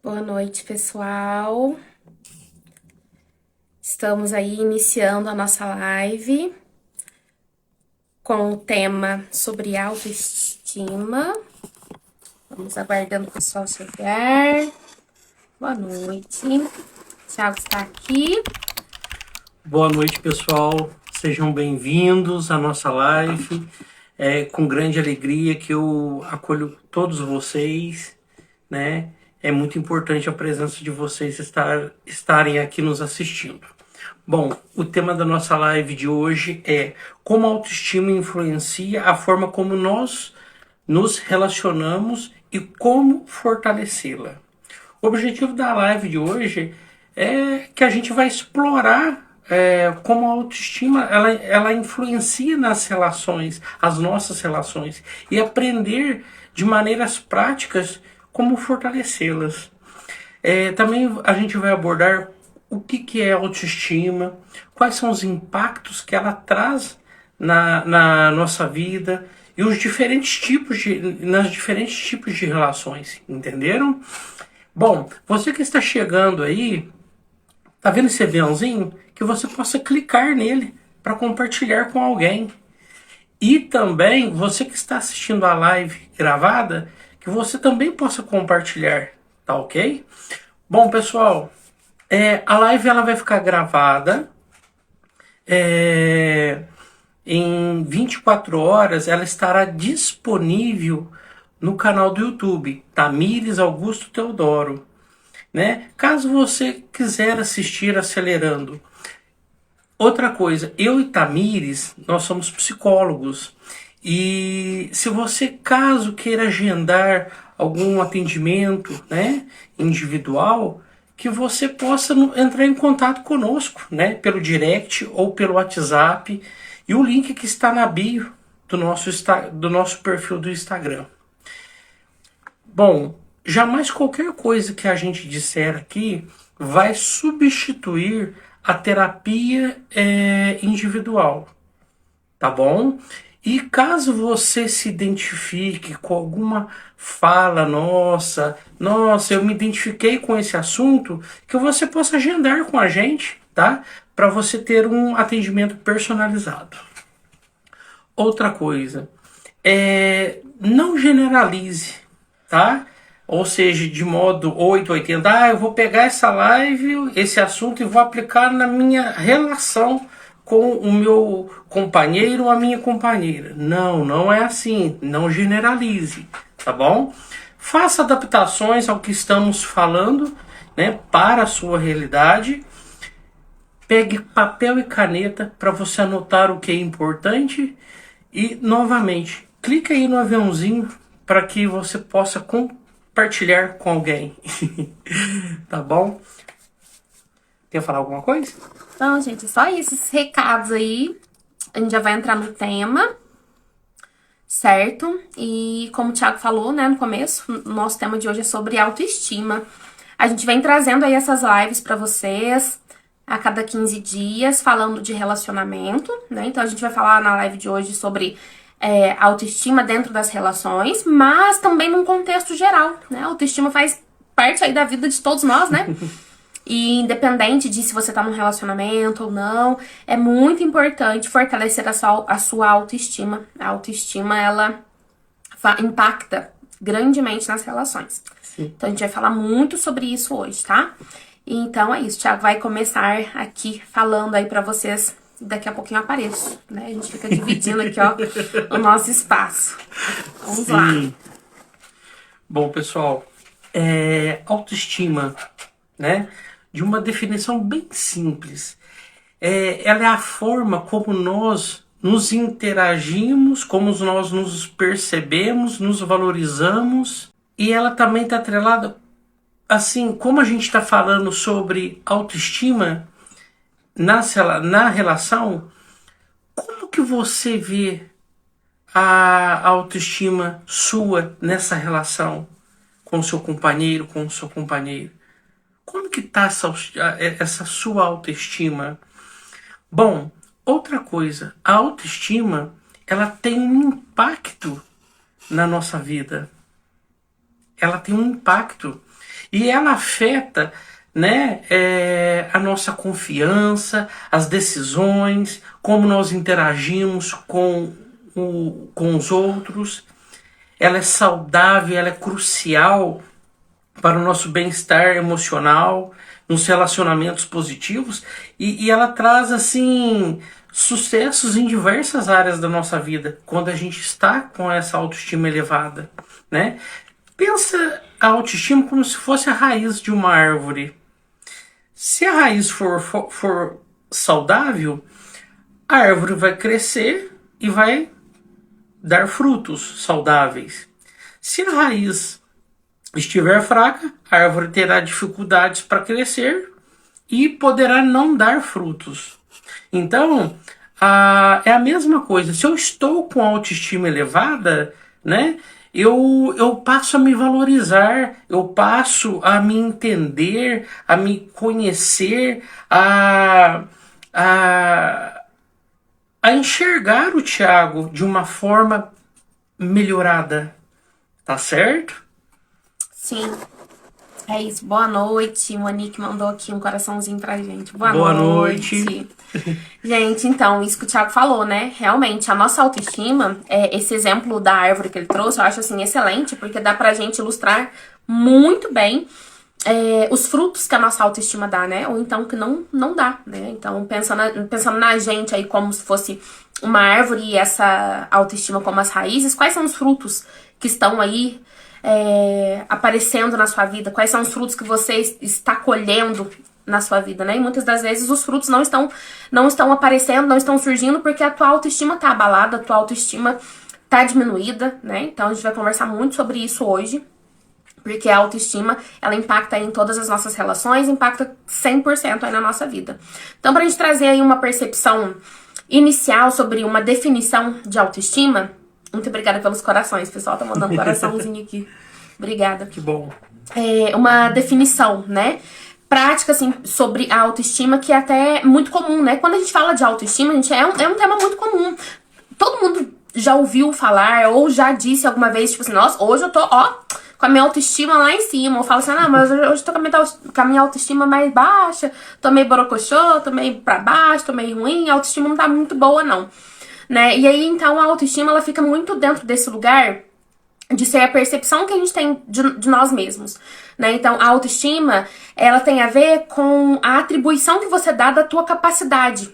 Boa noite, pessoal. Estamos aí iniciando a nossa live com o tema sobre autoestima. Vamos aguardando o pessoal chegar. Boa noite. Thiago está aqui. Boa noite, pessoal. Sejam bem-vindos à nossa live. É com grande alegria que eu acolho todos vocês, né? É muito importante a presença de vocês estarem aqui nos assistindo. Bom, o tema da nossa live de hoje é como a autoestima influencia a forma como nós nos relacionamos e como fortalecê-la. O objetivo da live de hoje é que a gente vai explorar como a autoestima ela influencia nas relações, as nossas relações, e aprender de maneiras práticas como fortalecê-las. Também a gente vai abordar o que é autoestima, quais são os impactos que ela traz na nossa vida e os diferentes nas diferentes tipos de relações, entenderam? Bom, você que está chegando aí, tá vendo esse aviãozinho? Que você possa clicar nele para compartilhar com alguém. E também, você que está assistindo a live gravada, que você também possa compartilhar, tá ok? Bom, pessoal, a live ela vai ficar gravada. Em 24 horas ela estará disponível no canal do YouTube, Tamires Augusto Teodoro, né? Caso você quiser assistir acelerando. Outra coisa, eu e Tamires, nós somos psicólogos. E se você, caso queira agendar algum atendimento, né, individual, que você possa entrar em contato conosco, né, pelo direct ou pelo WhatsApp. E o link que está na bio do nosso perfil do Instagram. Bom, jamais qualquer coisa que a gente disser aqui vai substituir a terapia individual, tá bom? E caso você se identifique com alguma fala nossa, eu me identifiquei com esse assunto, que você possa agendar com a gente, tá? Para você ter um atendimento personalizado. Outra coisa, não generalize, tá? Ou seja, de modo 880, eu vou pegar essa live, esse assunto e vou aplicar na minha relação com o meu companheiro ou a minha companheira. Não, não é assim. Não generalize, tá bom? Faça adaptações ao que estamos falando, né, para a sua realidade. Pegue papel e caneta para você anotar o que é importante e, novamente, clique aí no aviãozinho para que você possa compartilhar com alguém. Tá bom? Quer falar alguma coisa? Então, gente, só esses recados aí. A gente já vai entrar no tema, certo? E como o Thiago falou, né, no começo, o nosso tema de hoje é sobre autoestima. A gente vem trazendo aí essas lives pra vocês a cada 15 dias, falando de relacionamento, né? Então a gente vai falar na live de hoje sobre autoestima dentro das relações, mas também num contexto geral, né? A autoestima faz parte aí da vida de todos nós, né? E independente de se você tá num relacionamento ou não, é muito importante fortalecer a sua autoestima. A autoestima, ela impacta grandemente nas relações. Sim. Então a gente vai falar muito sobre isso hoje, tá? Então é isso, o Thiago vai começar aqui falando aí pra vocês. Daqui a pouquinho eu apareço, né? A gente fica dividindo aqui, ó, o nosso espaço. Vamos lá. Bom, pessoal, autoestima, né? De uma definição bem simples. Ela é a forma como nós nos interagimos, como nós nos percebemos, nos valorizamos. E ela também está atrelada, assim, como a gente está falando sobre autoestima na relação, como que você vê a autoestima sua nessa relação com o seu companheiro, com o seu companheiro? Como que está essa sua autoestima? Bom, outra coisa, a autoestima, ela tem um impacto na nossa vida. ela tem um impacto e ela afeta, né, a nossa confiança, as decisões, como nós interagimos com os outros. Ela é saudável, ela é crucial para o nosso bem-estar emocional, nos relacionamentos positivos, e ela traz assim sucessos em diversas áreas da nossa vida quando a gente está com essa autoestima elevada, né? Pensa a autoestima como se fosse a raiz de uma árvore. Se a raiz for saudável, a árvore vai crescer e vai dar frutos saudáveis. Se a raiz estiver fraca, a árvore terá dificuldades para crescer e poderá não dar frutos. Então, é a mesma coisa. Se eu estou com autoestima elevada, né, eu passo a me valorizar, eu passo a me entender, a me conhecer, a enxergar o Thiago de uma forma melhorada. Tá certo? Sim. É isso. Boa noite. Monique mandou aqui um coraçãozinho pra gente. Boa noite. Gente, então, isso que o Thiago falou, né? Realmente, a nossa autoestima, esse exemplo da árvore que ele trouxe, eu acho assim excelente, porque dá pra gente ilustrar muito bem os frutos que a nossa autoestima dá, né? Ou então que não dá, né? Então, pensando na gente aí como se fosse uma árvore e essa autoestima como as raízes, quais são os frutos que estão aí aparecendo na sua vida? Quais são os frutos que você está colhendo na sua vida, né? E muitas das vezes os frutos não estão aparecendo, não estão surgindo porque a tua autoestima tá abalada, a tua autoestima tá diminuída, né? Então a gente vai conversar muito sobre isso hoje. Porque a autoestima, ela impacta aí em todas as nossas relações, impacta 100% aí na nossa vida. Então, pra gente trazer aí uma percepção inicial sobre uma definição de autoestima, muito obrigada pelos corações, pessoal tá mandando um coraçãozinho aqui. Obrigada. Que bom. Uma definição, né, prática, assim, sobre a autoestima, que é até muito comum, né? Quando a gente fala de autoestima, gente, é um tema muito comum. Todo mundo já ouviu falar ou já disse alguma vez, tipo assim, nossa, hoje eu tô, com a minha autoestima lá em cima. Eu falo assim, não, mas hoje eu tô com a minha autoestima mais baixa, tô meio borocochô, tô meio pra baixo, tô meio ruim, a autoestima não tá muito boa, não. Né? E aí, então, a autoestima, ela fica muito dentro desse lugar de ser a percepção que a gente tem de nós mesmos, né? Então, a autoestima, ela tem a ver com a atribuição que você dá da tua capacidade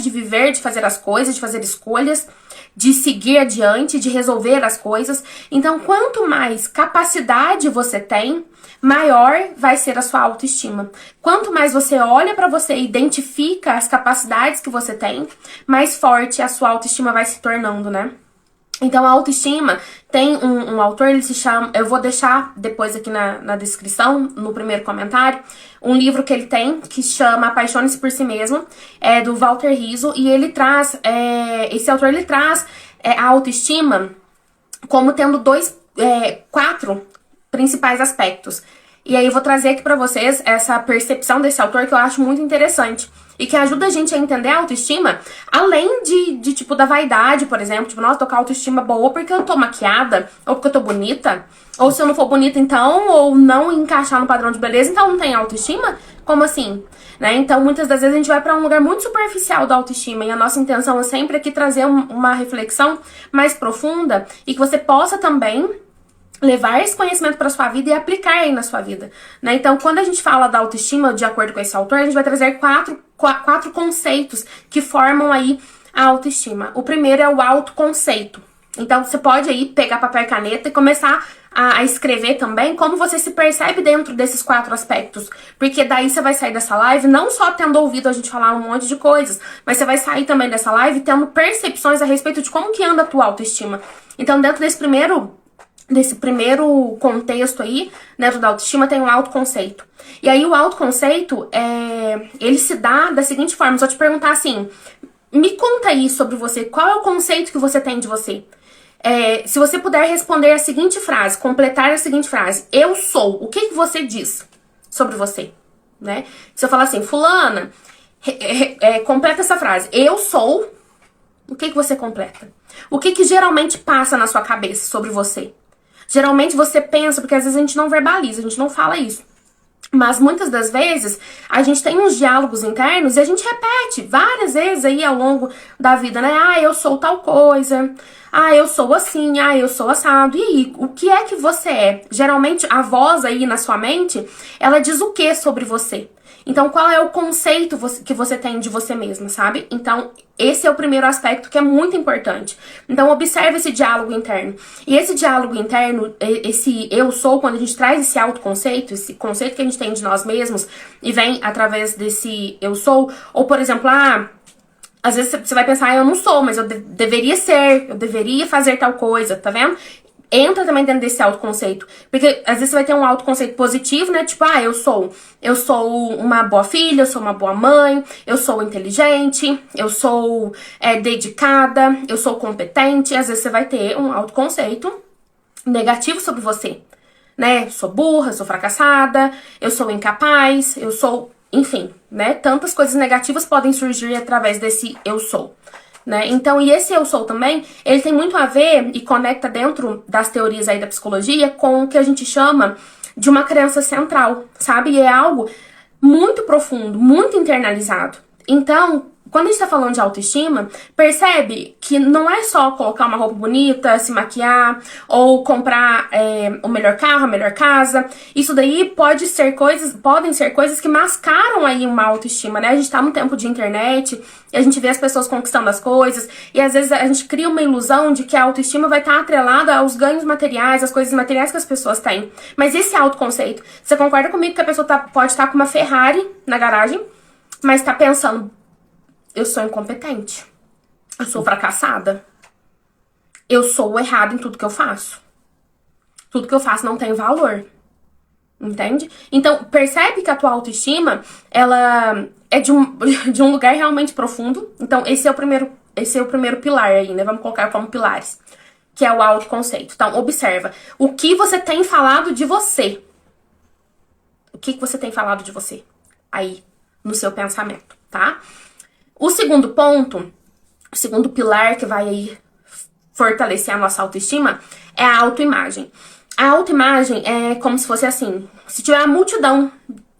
de viver, de fazer as coisas, de fazer escolhas, de seguir adiante, de resolver as coisas. Então, quanto mais capacidade você tem, maior vai ser a sua autoestima. Quanto mais você olha pra você e identifica as capacidades que você tem, mais forte a sua autoestima vai se tornando, né? Então, a autoestima tem um autor, ele se chama... Eu vou deixar depois aqui na descrição, no primeiro comentário, um livro que ele tem, que chama Apaixone-se por Si Mesmo, do Walter Rizzo, e ele traz... esse autor, ele traz a autoestima como tendo quatro principais aspectos. E aí eu vou trazer aqui pra vocês essa percepção desse autor que eu acho muito interessante. E que ajuda a gente a entender a autoestima, além de tipo, da vaidade, por exemplo. Tipo, nossa, tô com a autoestima boa porque eu tô maquiada, ou porque eu tô bonita. Ou se eu não for bonita, então, ou não encaixar no padrão de beleza, então não tem autoestima? Como assim? Né? Então, muitas das vezes a gente vai pra um lugar muito superficial da autoestima. E a nossa intenção é sempre aqui trazer uma reflexão mais profunda e que você possa também levar esse conhecimento para sua vida e aplicar aí na sua vida, né? Então, quando a gente fala da autoestima, de acordo com esse autor, a gente vai trazer quatro conceitos que formam aí a autoestima. O primeiro é o autoconceito. Então, você pode aí pegar papel e caneta e começar a escrever também como você se percebe dentro desses quatro aspectos. Porque daí você vai sair dessa live não só tendo ouvido a gente falar um monte de coisas, mas você vai sair também dessa live tendo percepções a respeito de como que anda a tua autoestima. Então, dentro desse primeiro contexto aí, dentro da autoestima, tem um autoconceito. E aí o autoconceito, ele se dá da seguinte forma, se eu te perguntar assim, me conta aí sobre você, qual é o conceito que você tem de você? Se você puder responder a seguinte frase, completar a seguinte frase, eu sou, o que você diz sobre você? Né? Se eu falar assim, fulana, completa essa frase, eu sou, o que você completa? O que geralmente passa na sua cabeça sobre você? Geralmente você pensa, porque às vezes a gente não verbaliza, a gente não fala isso. Mas muitas das vezes a gente tem uns diálogos internos e a gente repete várias vezes aí ao longo da vida, né? Ah, eu sou tal coisa. Ah, eu sou assim. Ah, eu sou assado. E aí, o que é que você é? Geralmente a voz aí na sua mente, ela diz o que sobre você? Então, qual é o conceito que você tem de você mesma, sabe? Então, esse é o primeiro aspecto que é muito importante. Então, observe esse diálogo interno. E esse diálogo interno, esse eu sou, quando a gente traz esse autoconceito, esse conceito que a gente tem de nós mesmos, e vem através desse eu sou, ou, por exemplo, às vezes você vai pensar, eu não sou, mas eu deveria ser, eu deveria fazer tal coisa, tá vendo? Entra também dentro desse autoconceito. Porque às vezes você vai ter um autoconceito positivo, né? Tipo, eu sou uma boa filha, eu sou uma boa mãe, eu sou inteligente, eu sou dedicada, eu sou competente. Às vezes você vai ter um autoconceito negativo sobre você, né? Sou burra, sou fracassada, eu sou incapaz, eu sou... Enfim, né? Tantas coisas negativas podem surgir através desse eu sou. Né? Então, e esse eu sou também, ele tem muito a ver e conecta dentro das teorias aí da psicologia com o que a gente chama de uma crença central, sabe? E é algo muito profundo, muito internalizado. Então, quando a gente tá falando de autoestima, percebe que não é só colocar uma roupa bonita, se maquiar, ou comprar o melhor carro, a melhor casa. Isso daí podem ser coisas que mascaram aí uma autoestima, né? A gente tá num tempo de internet, e a gente vê as pessoas conquistando as coisas, e às vezes a gente cria uma ilusão de que a autoestima vai estar atrelada aos ganhos materiais, às coisas materiais que as pessoas têm. Mas esse autoconceito, você concorda comigo que a pessoa pode estar com uma Ferrari na garagem, mas tá pensando... Eu sou incompetente. Eu sou fracassada. Eu sou errada em tudo que eu faço. Tudo que eu faço não tem valor. Entende? Então, percebe que a tua autoestima, ela é de um lugar realmente profundo. Então, esse é o primeiro pilar aí, né? Vamos colocar como pilares. Que é o autoconceito. Então, observa. O que você tem falado de você? O que você tem falado de você? Aí, no seu pensamento, tá? O segundo ponto, o segundo pilar que vai aí fortalecer a nossa autoestima é a autoimagem. A autoimagem é como se fosse assim, se tiver uma multidão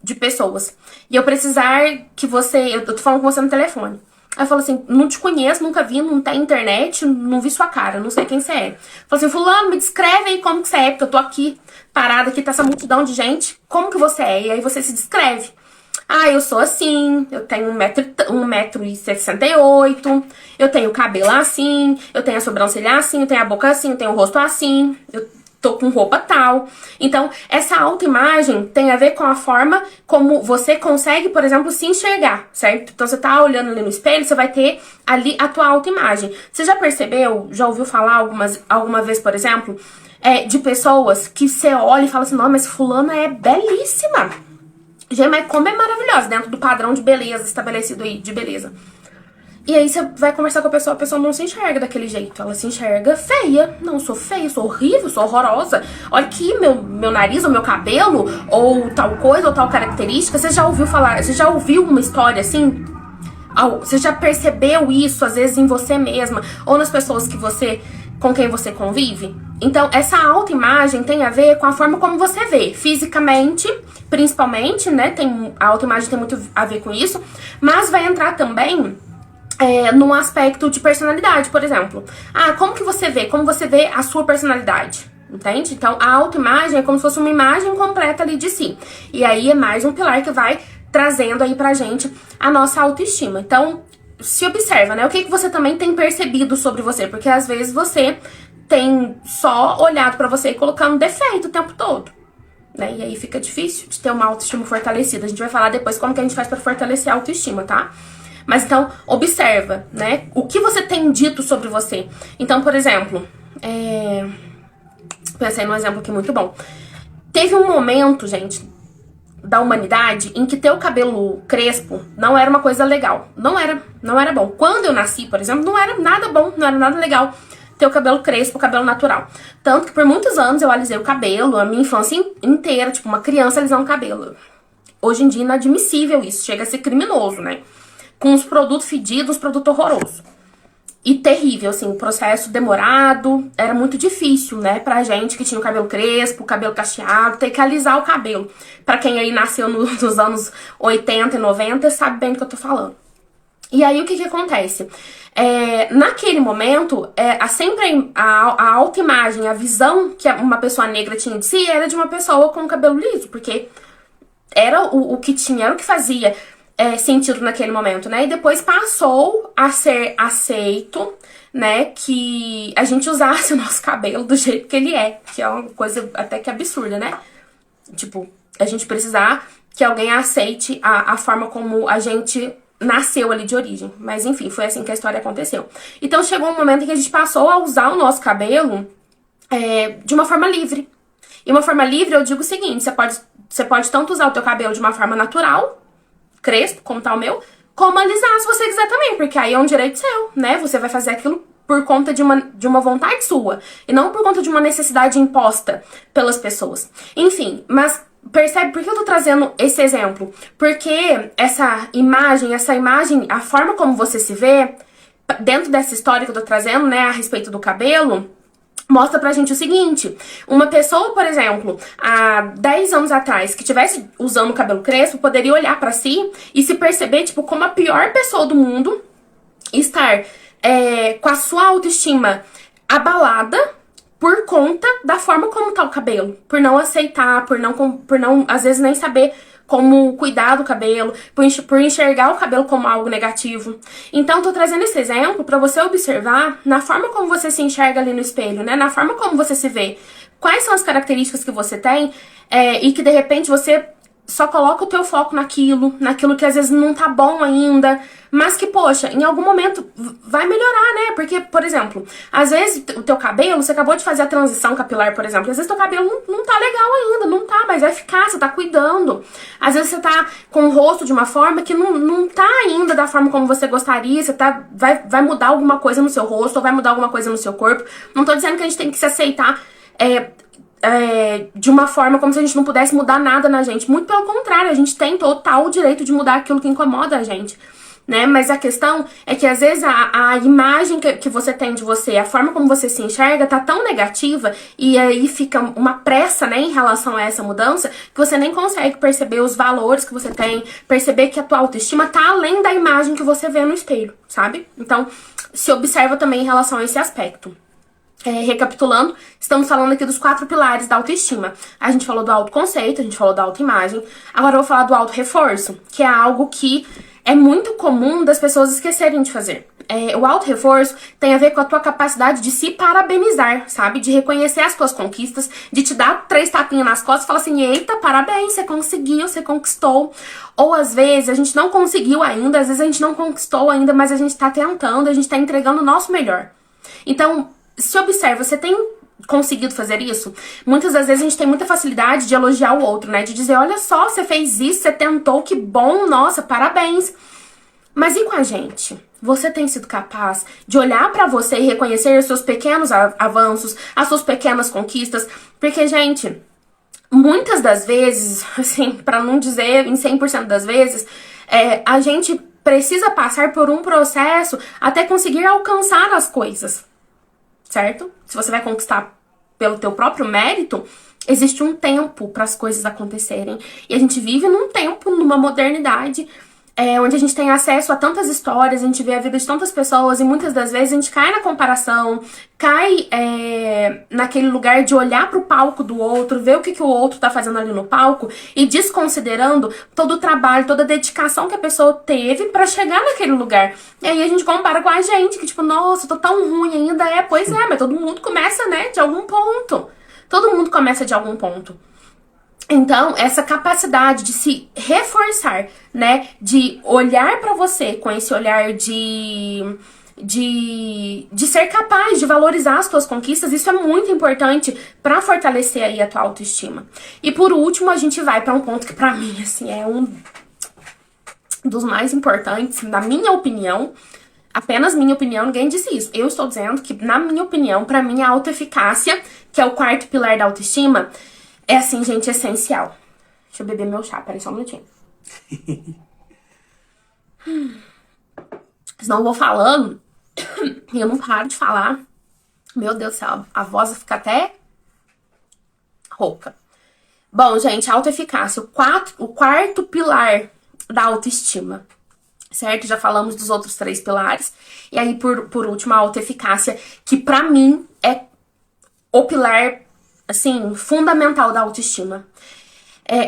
de pessoas e eu precisar que eu tô falando com você no telefone. Aí eu falo assim, não te conheço, nunca vi, não tem internet, não vi sua cara, não sei quem você é. Eu falo assim, fulano, me descreve aí como que você é, porque eu tô aqui, parada, aqui tá essa multidão de gente, como que você é? E aí você se descreve. Ah, eu sou assim, eu tenho 1,68 m, eu tenho o cabelo assim, eu tenho a sobrancelha assim, eu tenho a boca assim, eu tenho o rosto assim, eu tô com roupa tal. Então, essa autoimagem tem a ver com a forma como você consegue, por exemplo, se enxergar, certo? Então, você tá olhando ali no espelho, você vai ter ali a tua autoimagem. Você já percebeu, já ouviu falar alguma vez, por exemplo, de pessoas que você olha e fala assim, não, mas fulana é belíssima. Gente, mas como é maravilhosa, dentro do padrão de beleza estabelecido aí, de beleza. E aí você vai conversar com a pessoa não se enxerga daquele jeito. Ela se enxerga feia. Não, sou feia, sou horrível, sou horrorosa. Olha aqui meu nariz, ou meu cabelo, ou tal coisa, ou tal característica. Você já ouviu falar, você já ouviu uma história assim? Você já percebeu isso, às vezes, em você mesma, ou nas pessoas com quem você convive? Então, essa autoimagem tem a ver com a forma como você vê, fisicamente, principalmente, né? A autoimagem tem muito a ver com isso, mas vai entrar também num aspecto de personalidade, por exemplo. Como que você vê? Como você vê a sua personalidade? Entende? Então, a autoimagem é como se fosse uma imagem completa ali de si. E aí é mais um pilar que vai trazendo aí pra gente a nossa autoestima. Então, se observa, né? O que você também tem percebido sobre você? Porque às vezes você tem só olhado pra você e colocando defeito o tempo todo, né? E aí fica difícil de ter uma autoestima fortalecida. A gente vai falar depois como que a gente faz pra fortalecer a autoestima, tá? Mas então, observa, né? O que você tem dito sobre você. Então, por exemplo, pensei num exemplo aqui muito bom. Teve um momento, gente, da humanidade em que ter o cabelo crespo não era uma coisa legal. Não era bom. Quando eu nasci, por exemplo, não era nada bom, não era nada legal ter o cabelo crespo, o cabelo natural. Tanto que por muitos anos eu alisei o cabelo, a minha infância inteira, tipo, uma criança alisando o cabelo. Hoje em dia é inadmissível isso, chega a ser criminoso, né? Com os produtos fedidos, produto horroroso. E terrível, assim, processo demorado, era muito difícil, né, pra gente que tinha o cabelo crespo, o cabelo cacheado, ter que alisar o cabelo. Pra quem aí nasceu nos anos 80 e 90 sabe bem do que eu tô falando. E aí, o que acontece? Naquele momento, sempre a autoimagem, a visão que uma pessoa negra tinha de si era de uma pessoa com cabelo liso, porque era o que tinha, era o que fazia sentido naquele momento, né? E depois passou a ser aceito, né, que a gente usasse o nosso cabelo do jeito que ele é, que é uma coisa até que absurda, né? Tipo, a gente precisar que alguém aceite a forma como a gente nasceu ali de origem. Mas enfim, foi assim que a história aconteceu. Então chegou um momento em que a gente passou a usar o nosso cabelo de uma forma livre. E uma forma livre, eu digo o seguinte, você pode tanto usar o teu cabelo de uma forma natural, crespo, como tá o meu, como alisar se você quiser também, porque aí é um direito seu, né? Você vai fazer aquilo por conta de uma vontade sua, e não por conta de uma necessidade imposta pelas pessoas. Enfim, mas percebe por que eu tô trazendo esse exemplo? Porque essa imagem, a forma como você se vê, dentro dessa história que eu tô trazendo, né, a respeito do cabelo, mostra pra gente o seguinte, uma pessoa, por exemplo, há 10 anos atrás, que estivesse usando o cabelo crespo, poderia olhar pra si e se perceber, tipo, como a pior pessoa do mundo, estar com a sua autoestima abalada por conta da forma como tá o cabelo, por não aceitar, por não às vezes nem saber como cuidar do cabelo, por enxergar o cabelo como algo negativo. Então, tô trazendo esse exemplo pra você observar na forma como você se enxerga ali no espelho, né? Na forma como você se vê. Quais são as características que você tem e que, de repente, você só coloca o teu foco naquilo que às vezes não tá bom ainda, mas que, poxa, em algum momento vai melhorar, né? Porque, por exemplo, às vezes o teu cabelo, você acabou de fazer a transição capilar, por exemplo, às vezes teu cabelo não tá legal ainda, não tá, mas vai ficar, você tá cuidando. Às vezes você tá com o rosto de uma forma que não tá ainda da forma como você gostaria, vai mudar alguma coisa no seu rosto, ou vai mudar alguma coisa no seu corpo. Não tô dizendo que a gente tem que se aceitar de uma forma como se a gente não pudesse mudar nada na gente. Muito pelo contrário, a gente tem total direito de mudar aquilo que incomoda a gente, né? Mas a questão é que às vezes a imagem que você tem de você, a forma como você se enxerga tá tão negativa e aí fica uma pressa, né, em relação a essa mudança, que você nem consegue perceber os valores que você tem, perceber que a tua autoestima tá além da imagem que você vê no espelho, sabe? Então, se observa também em relação a esse aspecto. Recapitulando, estamos falando aqui dos 4 pilares da autoestima. A gente falou do autoconceito, a gente falou da autoimagem. Agora eu vou falar do autorreforço, que é algo que é muito comum das pessoas esquecerem de fazer. O autorreforço tem a ver com a tua capacidade de se parabenizar, sabe? De reconhecer as tuas conquistas, de te dar 3 tapinhas nas costas e falar assim, eita, parabéns, você conseguiu, você conquistou. Ou às vezes a gente não conseguiu ainda, às vezes a gente não conquistou ainda, mas a gente tá tentando, a gente tá entregando o nosso melhor. Então, se observa, você tem conseguido fazer isso? Muitas das vezes a gente tem muita facilidade de elogiar o outro, né? De dizer, olha só, você fez isso, você tentou, que bom, nossa, parabéns. Mas e com a gente? Você tem sido capaz de olhar pra você e reconhecer os seus pequenos avanços, as suas pequenas conquistas? Porque, gente, muitas das vezes, assim, pra não dizer em 100% das vezes, a gente precisa passar por um processo até conseguir alcançar as coisas. Certo? Se você vai conquistar pelo teu próprio mérito, existe um tempo para as coisas acontecerem. E a gente vive num tempo, numa modernidade, onde a gente tem acesso a tantas histórias, a gente vê a vida de tantas pessoas e muitas das vezes a gente cai na comparação, cai naquele lugar de olhar pro palco do outro, ver o que o outro tá fazendo ali no palco e desconsiderando todo o trabalho, toda a dedicação que a pessoa teve pra chegar naquele lugar. E aí a gente compara com a gente, que tipo, nossa, eu tô tão ruim ainda. Pois é, mas todo mundo começa, né, de algum ponto. Todo mundo começa de algum ponto. Então, essa capacidade de se reforçar, né, de olhar pra você com esse olhar de ser capaz de valorizar as tuas conquistas, isso é muito importante pra fortalecer aí a tua autoestima. E por último, a gente vai pra um ponto que pra mim, assim, é um dos mais importantes, na minha opinião, apenas minha opinião, ninguém disse isso. Eu estou dizendo que, na minha opinião, pra mim a autoeficácia, que é o 4º pilar da autoestima, é assim, gente, essencial. Deixa eu beber meu chá, peraí só um minutinho. Senão eu vou falando E eu não paro de falar. Meu Deus do céu, a voz fica até rouca. Bom, gente, autoeficácia, o quarto pilar da autoestima, certo? Já falamos dos outros 3 pilares. E aí, por último, a autoeficácia, que pra mim é o pilar, assim, fundamental da autoestima.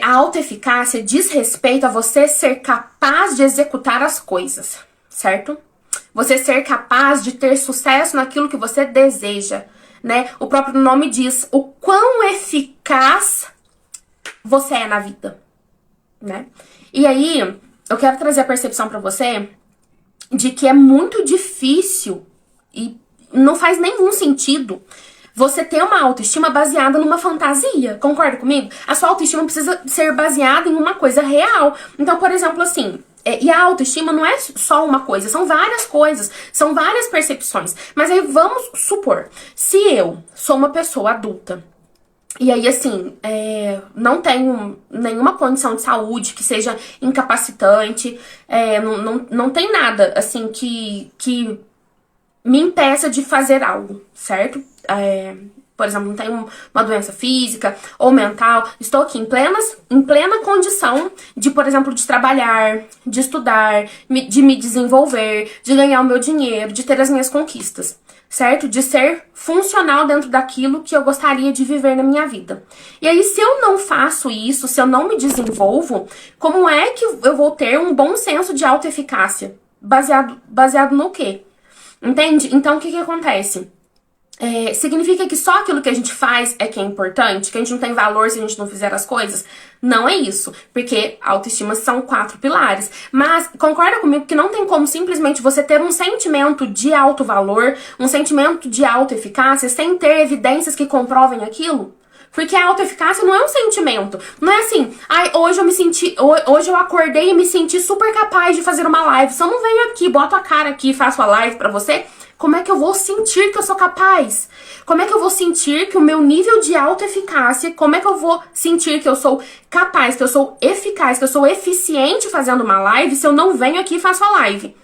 A autoeficácia diz respeito a você ser capaz de executar as coisas, certo? Você ser capaz de ter sucesso naquilo que você deseja, né? O próprio nome diz o quão eficaz você é na vida, né? E aí, eu quero trazer a percepção pra você de que é muito difícil e não faz nenhum sentido você ter uma autoestima baseada numa fantasia. Concorda comigo? A sua autoestima precisa ser baseada em uma coisa real. Então, por exemplo, assim, e a autoestima não é só uma coisa, são várias coisas, são várias percepções. Mas aí vamos supor, se eu sou uma pessoa adulta, e aí, assim, não tenho nenhuma condição de saúde que seja incapacitante, não tem nada, assim, que me impeça de fazer algo, certo? Por exemplo, não tenho uma doença física ou mental. Estou aqui em plena condição de, por exemplo, de trabalhar, de estudar, de me desenvolver, de ganhar o meu dinheiro, de ter as minhas conquistas, certo? De ser funcional dentro daquilo que eu gostaria de viver na minha vida. E aí, se eu não faço isso, se eu não me desenvolvo, como é que eu vou ter um bom senso de autoeficácia? Baseado no quê? Entende? Então, o que acontece? Significa que só aquilo que a gente faz é que é importante? Que a gente não tem valor se a gente não fizer as coisas? Não é isso, porque a autoestima são 4 pilares. Mas concorda comigo que não tem como simplesmente você ter um sentimento de alto valor, um sentimento de autoeficácia, sem ter evidências que comprovem aquilo? Porque a autoeficácia não é um sentimento. Não é assim, hoje eu acordei e me senti super capaz de fazer uma live. Se eu não venho aqui, boto a cara aqui e faço a live pra você, como é que eu vou sentir que eu sou capaz? Como é que eu vou sentir que o meu nível de autoeficácia, como é que eu vou sentir que eu sou capaz, que eu sou eficaz, que eu sou eficiente fazendo uma live se eu não venho aqui e faço a live?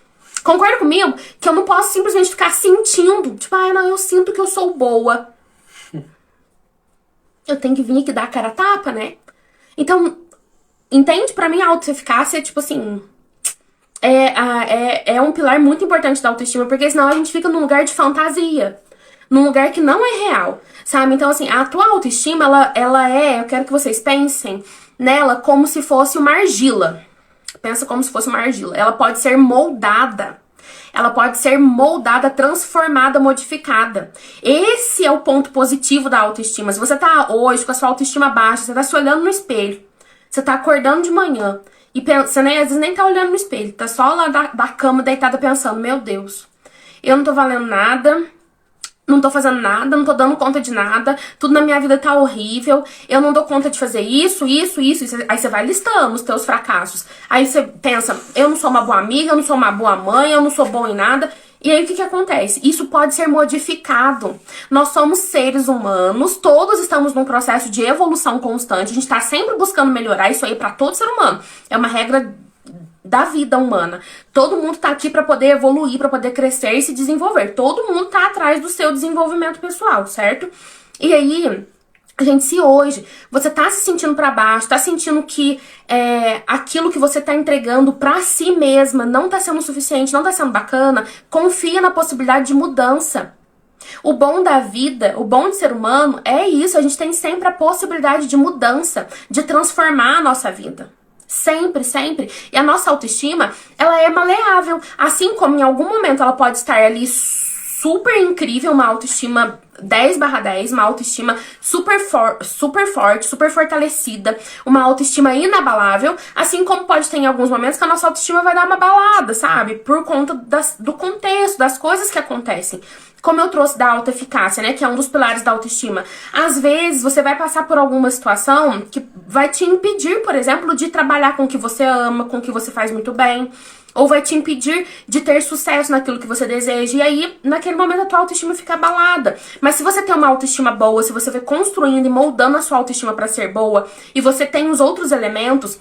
Concorda comigo? Que eu não posso simplesmente ficar sentindo, tipo, não, eu sinto que eu sou boa. Eu tenho que vir aqui dar a cara a tapa, né? Então, entende? Pra mim a autoeficácia, tipo assim, é um pilar muito importante da autoestima, porque senão a gente fica num lugar de fantasia, num lugar que não é real, sabe? Então, assim, a tua autoestima, eu quero que vocês pensem nela como se fosse uma argila. Pensa como se fosse uma argila. Ela pode ser moldada. Ela pode ser moldada, transformada, modificada. Esse é o ponto positivo da autoestima. Se você tá hoje com a sua autoestima baixa, você tá se olhando no espelho, você tá acordando de manhã, e você às vezes nem tá olhando no espelho, tá só lá da cama deitada pensando, meu Deus, eu não tô valendo nada, não tô fazendo nada, não tô dando conta de nada, tudo na minha vida tá horrível, eu não dou conta de fazer isso. Aí você vai listando os teus fracassos. Aí você pensa, eu não sou uma boa amiga, eu não sou uma boa mãe, eu não sou bom em nada. E aí o que acontece? Isso pode ser modificado. Nós somos seres humanos, todos estamos num processo de evolução constante, a gente tá sempre buscando melhorar, isso aí pra todo ser humano. É uma regra da vida humana. Todo mundo tá aqui pra poder evoluir, pra poder crescer e se desenvolver. Todo mundo tá atrás do seu desenvolvimento pessoal, certo? E aí, gente, se hoje você tá se sentindo pra baixo, tá sentindo que aquilo que você tá entregando pra si mesma não tá sendo suficiente, não tá sendo bacana, confia na possibilidade de mudança. O bom da vida, o bom de ser humano é isso, a gente tem sempre a possibilidade de mudança, de transformar a nossa vida. Sempre, sempre. E a nossa autoestima, ela é maleável. Assim como em algum momento ela pode estar ali super incrível, uma autoestima 10/10, uma autoestima super forte, super fortalecida, uma autoestima inabalável, assim como pode ter em alguns momentos que a nossa autoestima vai dar uma balada, sabe? Por conta do contexto, das coisas que acontecem. Como eu trouxe da autoeficácia, né, que é um dos pilares da autoestima. Às vezes, você vai passar por alguma situação que vai te impedir, por exemplo, de trabalhar com o que você ama, com o que você faz muito bem, ou vai te impedir de ter sucesso naquilo que você deseja. E aí, naquele momento, a tua autoestima fica abalada. Mas se você tem uma autoestima boa, se você vai construindo e moldando a sua autoestima pra ser boa, e você tem os outros elementos,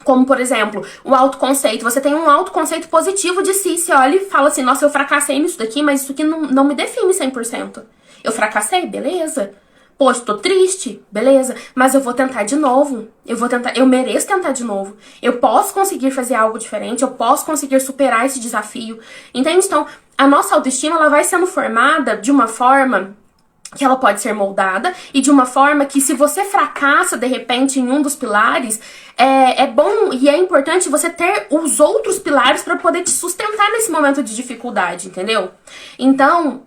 Como, por exemplo, o autoconceito. Você tem um autoconceito positivo de si. Você olha e fala assim, nossa, eu fracassei nisso daqui, mas isso aqui não me define 100%. Eu fracassei, beleza. Poxa, tô triste, beleza. Mas eu vou tentar de novo. Eu mereço tentar de novo. Eu posso conseguir fazer algo diferente. Eu posso conseguir superar esse desafio. Entende? Então, a nossa autoestima, ela vai sendo formada de uma forma que ela pode ser moldada e de uma forma que, se você fracassa de repente em um dos pilares, é bom e é importante você ter os outros pilares para poder te sustentar nesse momento de dificuldade, entendeu? Então,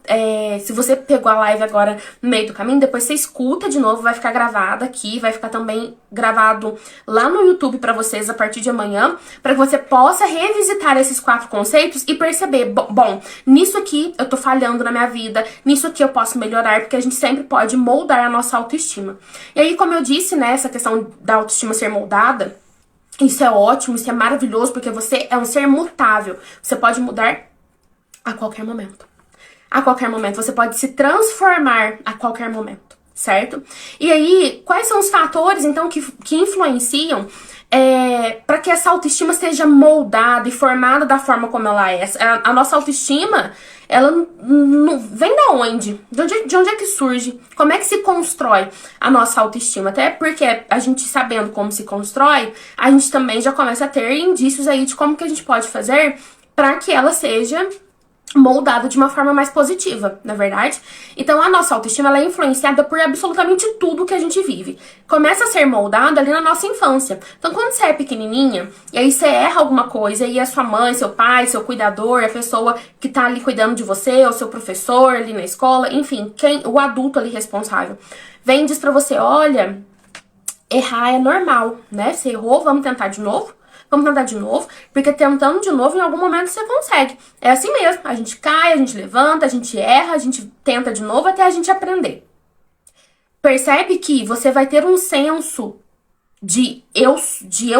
se você pegou a live agora no meio do caminho, depois você escuta de novo, vai ficar gravado aqui, vai ficar também gravado lá no YouTube para vocês a partir de amanhã, para que você possa revisitar esses 4 conceitos e perceber, bom, nisso aqui eu tô falhando na minha vida, nisso aqui eu posso melhorar, porque a gente sempre pode moldar a nossa autoestima. E aí, como eu disse, né, essa questão da autoestima ser moldada, isso é ótimo, isso é maravilhoso, porque você é um ser mutável. Você pode mudar a qualquer momento. A qualquer momento. Você pode se transformar a qualquer momento, certo? E aí, quais são os fatores, então, que influenciam para que essa autoestima seja moldada e formada da forma como ela é? A nossa autoestima, ela não vem da onde? De onde é que surge? Como é que se constrói a nossa autoestima? Até porque a gente, sabendo como se constrói, a gente também já começa a ter indícios aí de como que a gente pode fazer para que ela seja moldada de uma forma mais positiva, na verdade. Então, a nossa autoestima, ela é influenciada por absolutamente tudo que a gente vive. Começa a ser moldada ali na nossa infância. Então, quando você é pequenininha, e aí você erra alguma coisa, e a sua mãe, seu pai, seu cuidador, a pessoa que tá ali cuidando de você, ou seu professor ali na escola, enfim, o adulto ali responsável, vem e diz pra você, olha, errar é normal, né? Você errou, vamos tentar de novo? Vamos tentar de novo, porque tentando de novo, em algum momento você consegue. É assim mesmo, a gente cai, a gente levanta, a gente erra, a gente tenta de novo até a gente aprender. Percebe que você vai ter um senso de eu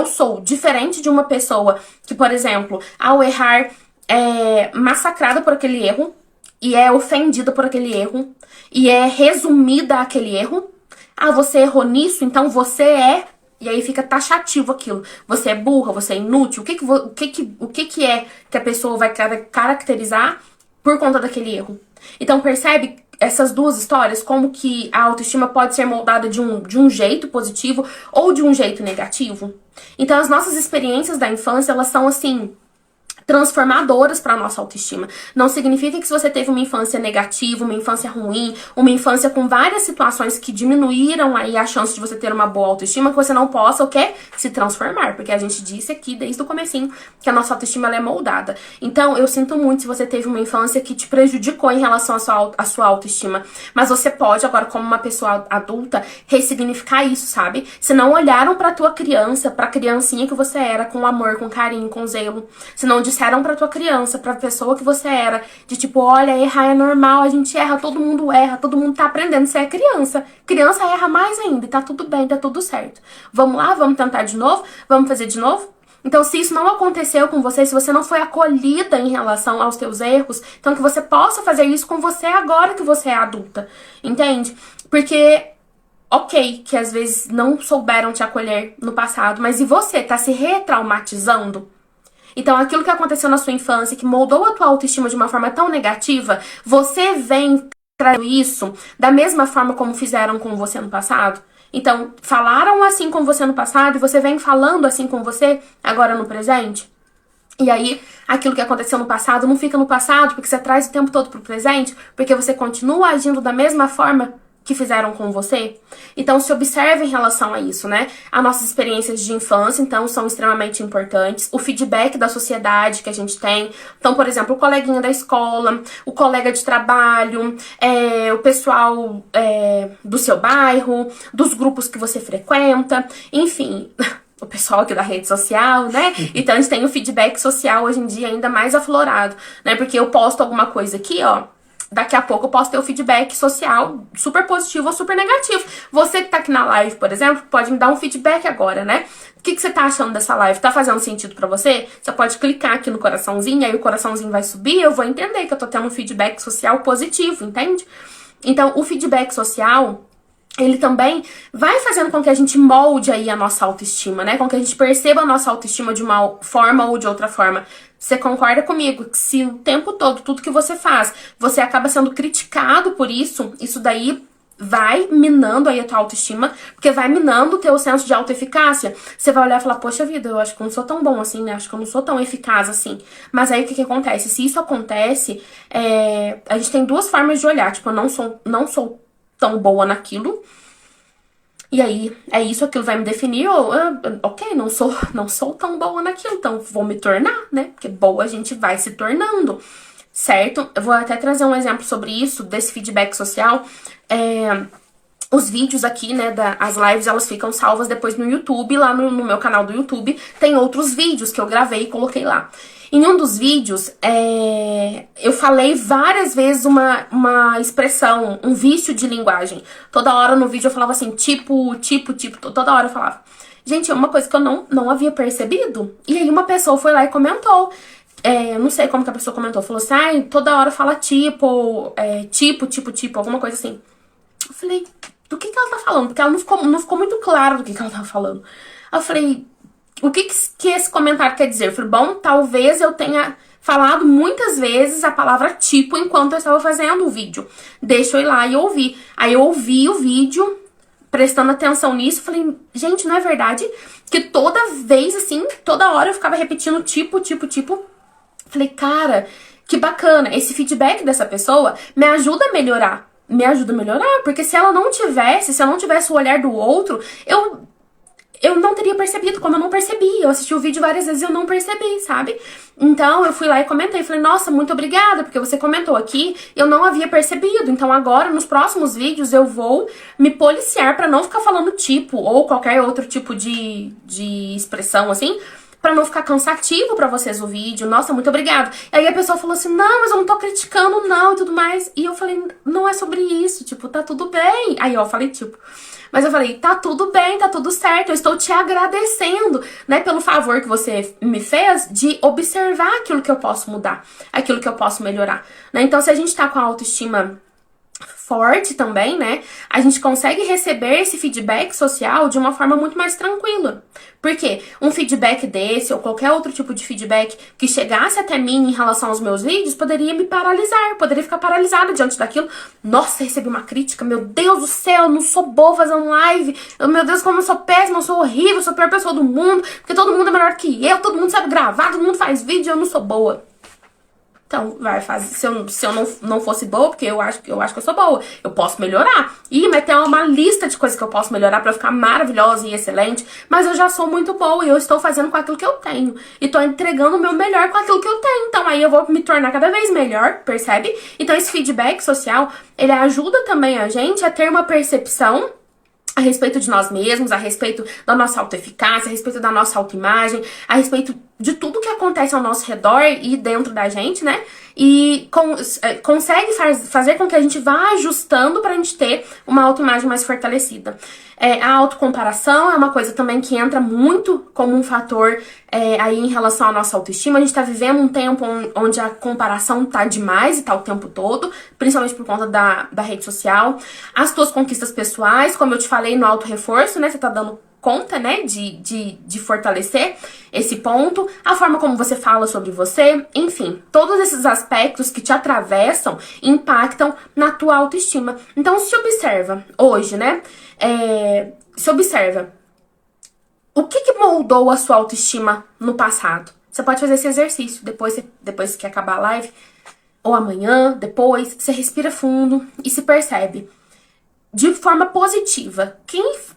sou diferente de uma pessoa que, por exemplo, ao errar é massacrada por aquele erro, e é ofendida por aquele erro, e é resumida àquele erro. Ah, você errou nisso, então você é... E aí fica taxativo aquilo. Você é burra, você é inútil. O que é que a pessoa vai caracterizar por conta daquele erro? Então percebe essas duas histórias, como que a autoestima pode ser moldada de um jeito positivo ou de um jeito negativo? Então as nossas experiências da infância, elas são assim... transformadoras para nossa autoestima. Não significa que se você teve uma infância negativa, uma infância ruim, uma infância com várias situações que diminuíram aí a chance de você ter uma boa autoestima, que você não possa o quê? Se transformar, porque a gente disse aqui desde o comecinho que a nossa autoestima, ela é moldada. Então, eu sinto muito se você teve uma infância que te prejudicou em relação à sua autoestima, mas você pode agora, como uma pessoa adulta, ressignificar isso, sabe? Se não olharam pra tua criança, pra criancinha que você era, com amor, com carinho, com zelo, se não disseram pra tua criança, pra pessoa que você era, de tipo, olha, errar é normal, a gente erra, todo mundo tá aprendendo, você é criança. Criança erra mais ainda, e tá tudo bem, tá tudo certo. Vamos lá, vamos tentar de novo, vamos fazer de novo? Então, se isso não aconteceu com você, se você não foi acolhida em relação aos teus erros, então que você possa fazer isso com você agora que você é adulta, entende? Porque... ok, que às vezes não souberam te acolher no passado, mas e você tá se retraumatizando? Então, aquilo que aconteceu na sua infância, que moldou a tua autoestima de uma forma tão negativa, você vem trazendo isso da mesma forma como fizeram com você no passado? Então, falaram assim com você no passado e você vem falando assim com você agora no presente? E aí, aquilo que aconteceu no passado não fica no passado, porque você traz o tempo todo pro presente, porque você continua agindo da mesma forma que fizeram com você? Então, se observe em relação a isso, né? As nossas experiências de infância, então, são extremamente importantes. O feedback da sociedade que a gente tem. Então, por exemplo, o coleguinha da escola, o colega de trabalho, o pessoal do seu bairro, dos grupos que você frequenta, enfim... o pessoal aqui da rede social, né? Então, a gente tem o feedback social hoje em dia ainda mais aflorado, né? Porque eu posto alguma coisa aqui, ó, daqui a pouco eu posso ter o feedback social super positivo ou super negativo. Você que tá aqui na live, por exemplo, pode me dar um feedback agora, né? O que você tá achando dessa live? Tá fazendo sentido pra você? Você pode clicar aqui no coraçãozinho, aí o coraçãozinho vai subir, eu vou entender que eu tô tendo um feedback social positivo, entende? Então, o feedback social... ele também vai fazendo com que a gente molde aí a nossa autoestima, né? Com que a gente perceba a nossa autoestima de uma forma ou de outra forma. Você concorda comigo que se o tempo todo, tudo que você faz, você acaba sendo criticado por isso, isso daí vai minando aí a tua autoestima, porque vai minando o teu senso de autoeficácia. Você vai olhar e falar, poxa vida, eu acho que eu não sou tão bom assim, né? Acho que eu não sou tão eficaz assim. Mas aí o que acontece? Se isso acontece, a gente tem duas formas de olhar. Tipo, eu não sou tão boa naquilo. E aí, é isso, aquilo vai me definir, ou, ok, não sou tão boa naquilo, então vou me tornar, né? Porque boa a gente vai se tornando, certo? Eu vou até trazer um exemplo sobre isso, desse feedback social. Os vídeos aqui, né, as lives, elas ficam salvas depois no YouTube, lá no meu canal do YouTube, tem outros vídeos que eu gravei e coloquei lá. Em um dos vídeos, eu falei várias vezes uma expressão, um vício de linguagem. Toda hora no vídeo eu falava assim, tipo, toda hora eu falava. Gente, é uma coisa que eu não havia percebido. E aí uma pessoa foi lá e comentou. Eu não sei como que a pessoa comentou. Falou assim, ai, toda hora fala tipo, alguma coisa assim. Eu falei, do que ela tá falando? Porque ela não ficou muito claro do que ela tava falando. Eu falei, o que esse comentário quer dizer? Eu falei, bom, talvez eu tenha falado muitas vezes a palavra tipo enquanto eu estava fazendo o vídeo. Deixa eu ir lá e ouvir. Aí eu ouvi o vídeo, prestando atenção nisso, falei, gente, não é verdade que toda vez, assim, toda hora eu ficava repetindo tipo. Falei, cara, que bacana. Esse feedback dessa pessoa me ajuda a melhorar. Porque se eu não tivesse o olhar do outro, eu não teria percebido, como eu não percebi. Eu assisti o vídeo várias vezes e eu não percebi, sabe? Então eu fui lá e comentei, falei, nossa, muito obrigada, porque você comentou aqui, eu não havia percebido. Então agora, nos próximos vídeos, eu vou me policiar pra não ficar falando tipo, ou qualquer outro tipo de expressão, assim, pra não ficar cansativo pra vocês o vídeo. Nossa, muito obrigada. E aí a pessoa falou assim, não, mas eu não tô criticando não e tudo mais. E eu falei, não é sobre isso, tipo, tá tudo bem. Aí ó, eu falei tipo. Mas eu falei, tá tudo bem, tá tudo certo. Eu estou te agradecendo, né, pelo favor que você me fez de observar aquilo que eu posso mudar, aquilo que eu posso melhorar, né? Então se a gente tá com a autoestima forte também, né, a gente consegue receber esse feedback social de uma forma muito mais tranquila. Por quê? Um feedback desse ou qualquer outro tipo de feedback que chegasse até mim em relação aos meus vídeos poderia me paralisar, poderia ficar paralisada diante daquilo. Nossa, recebi uma crítica, meu Deus do céu, eu não sou boa fazendo live, meu Deus, como eu sou péssima, eu sou horrível, eu sou a pior pessoa do mundo, porque todo mundo é melhor que eu, todo mundo sabe gravar, todo mundo faz vídeo, eu não sou boa. Então, vai fazer. Se eu não fosse boa, porque eu acho que eu sou boa, eu posso melhorar. Mas tem uma lista de coisas que eu posso melhorar pra eu ficar maravilhosa e excelente. Mas eu já sou muito boa e eu estou fazendo com aquilo que eu tenho. E tô entregando o meu melhor com aquilo que eu tenho. Então aí eu vou me tornar cada vez melhor, percebe? Então esse feedback social, ele ajuda também a gente a ter uma percepção a respeito de nós mesmos, a respeito da nossa autoeficácia, a respeito da nossa autoimagem, a respeito de tudo que acontece ao nosso redor e dentro da gente, né? E consegue fazer com que a gente vá ajustando pra gente ter uma autoimagem mais fortalecida. A autocomparação é uma coisa também que entra muito como um fator aí em relação à nossa autoestima. A gente tá vivendo um tempo onde a comparação tá demais e tá o tempo todo, principalmente por conta da rede social. As tuas conquistas pessoais, como eu te falei no auto-reforço, né? Você tá dando conta, né, de fortalecer esse ponto, a forma como você fala sobre você, enfim, todos esses aspectos que te atravessam impactam na tua autoestima. Então se observa hoje, né, se observa o que moldou a sua autoestima no passado. Você pode fazer esse exercício depois que acabar a live, ou amanhã, depois, você respira fundo e se percebe de forma positiva.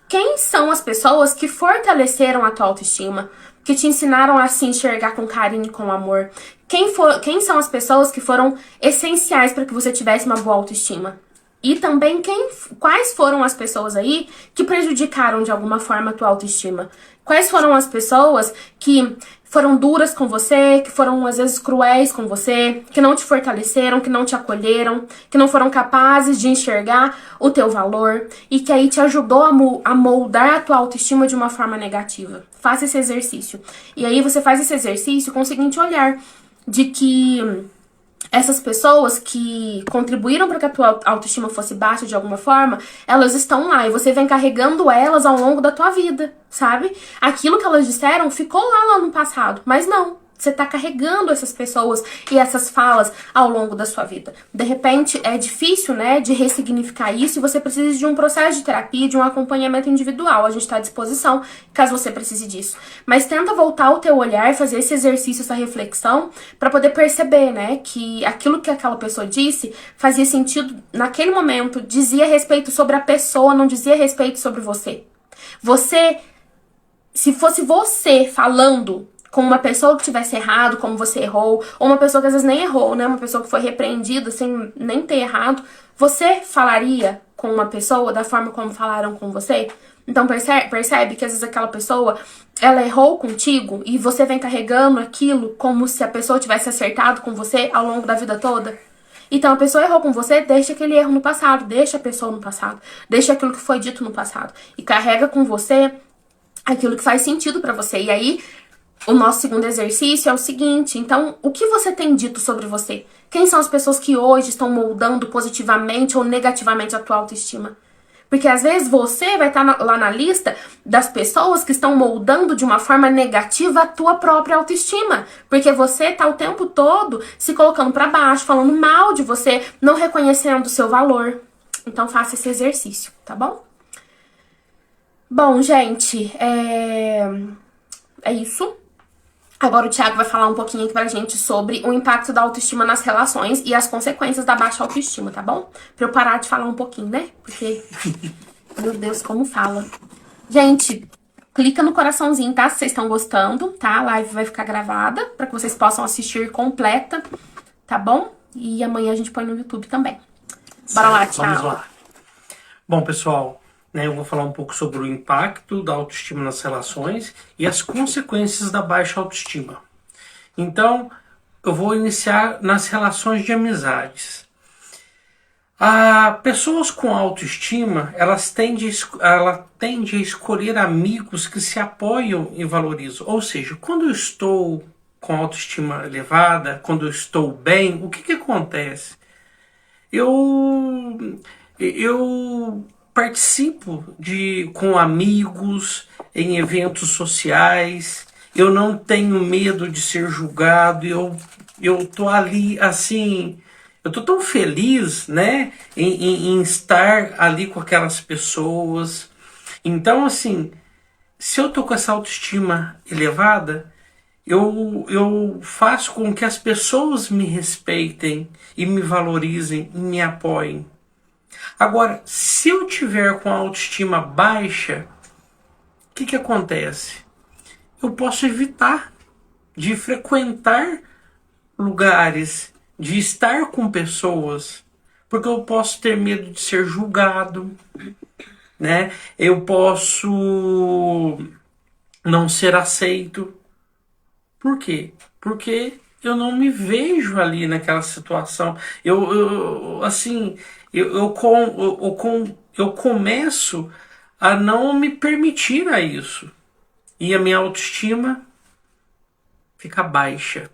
Quem são as pessoas que fortaleceram a tua autoestima, que te ensinaram a se enxergar com carinho e com amor? Quem são as pessoas que foram essenciais para que você tivesse uma boa autoestima? E também quais foram as pessoas aí que prejudicaram de alguma forma a tua autoestima? Quais foram as pessoas que foram duras com você, que foram às vezes cruéis com você, que não te fortaleceram, que não te acolheram, que não foram capazes de enxergar o teu valor e que aí te ajudou a moldar a tua autoestima de uma forma negativa? Faça esse exercício. E aí você faz esse exercício com o seguinte olhar, de que essas pessoas que contribuíram para que a tua autoestima fosse baixa de alguma forma, elas estão lá e você vem carregando elas ao longo da tua vida, sabe? Aquilo que elas disseram ficou lá no passado, mas não. Você tá carregando essas pessoas e essas falas ao longo da sua vida. De repente, é difícil, né, de ressignificar isso e você precisa de um processo de terapia, de um acompanhamento individual. A gente tá à disposição, caso você precise disso. Mas tenta voltar o teu olhar, fazer esse exercício, essa reflexão, para poder perceber, né, que aquilo que aquela pessoa disse fazia sentido naquele momento, dizia respeito sobre a pessoa, não dizia respeito sobre você. Você, se fosse você falando com uma pessoa que tivesse errado, como você errou, ou uma pessoa que às vezes nem errou, né? Uma pessoa que foi repreendida sem nem ter errado, você falaria com uma pessoa da forma como falaram com você? Então percebe que às vezes aquela pessoa, ela errou contigo e você vem carregando aquilo como se a pessoa tivesse acertado com você ao longo da vida toda? Então a pessoa errou com você, deixa aquele erro no passado, deixa a pessoa no passado, deixa aquilo que foi dito no passado e carrega com você aquilo que faz sentido pra você. E aí, o nosso segundo exercício é o seguinte, então, o que você tem dito sobre você? Quem são as pessoas que hoje estão moldando positivamente ou negativamente a tua autoestima? Porque às vezes você vai estar lá na lista das pessoas que estão moldando de uma forma negativa a tua própria autoestima. Porque você tá o tempo todo se colocando pra baixo, falando mal de você, não reconhecendo o seu valor. Então faça esse exercício, tá bom? Bom, gente, é isso. Agora o Thiago vai falar um pouquinho aqui pra gente sobre o impacto da autoestima nas relações e as consequências da baixa autoestima, tá bom? Pra eu parar de falar um pouquinho, né? Porque, meu Deus, como fala. Gente, clica no coraçãozinho, tá? Se vocês estão gostando, tá? A live vai ficar gravada pra que vocês possam assistir completa, tá bom? E amanhã a gente põe no YouTube também. Bora lá, Thiago. Vamos lá. Bom, pessoal, né, eu vou falar um pouco sobre o impacto da autoestima nas relações e as consequências da baixa autoestima. Então, eu vou iniciar nas relações de amizades. Pessoas com autoestima, elas tendem a escolher amigos que se apoiam e valorizam. Ou seja, quando eu estou com autoestima elevada, quando eu estou bem, o que acontece? Eu participo com amigos em eventos sociais, eu não tenho medo de ser julgado, eu tô ali assim, eu tô tão feliz, né, em estar ali com aquelas pessoas. Então, assim, se eu tô com essa autoestima elevada, eu faço com que as pessoas me respeitem e me valorizem e me apoiem. Agora, se eu tiver com a autoestima baixa, o que acontece? Eu posso evitar de frequentar lugares, de estar com pessoas, porque eu posso ter medo de ser julgado, né? Eu posso não ser aceito. Por quê? Porque eu não me vejo ali naquela situação. Eu começo a não me permitir a isso. E a minha autoestima fica baixa,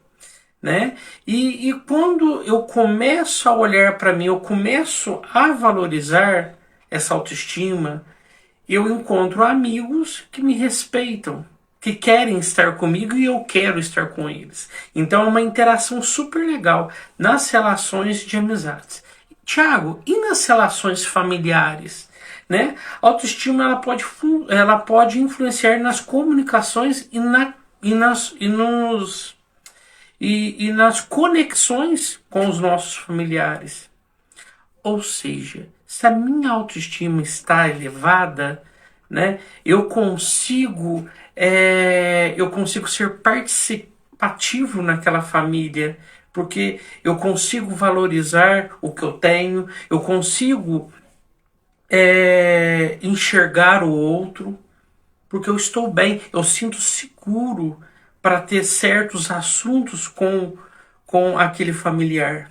né? E quando eu começo a olhar para mim, eu começo a valorizar essa autoestima, eu encontro amigos que me respeitam, que querem estar comigo e eu quero estar com eles. Então é uma interação super legal nas relações de amizades. Tiago, e nas relações familiares? Né? A autoestima ela pode influenciar nas comunicações e nas conexões com os nossos familiares. Ou seja, se a minha autoestima está elevada, né, eu consigo ser participativo naquela família, porque eu consigo valorizar o que eu tenho, eu consigo enxergar o outro, porque eu estou bem, eu sinto seguro para ter certos assuntos com aquele familiar.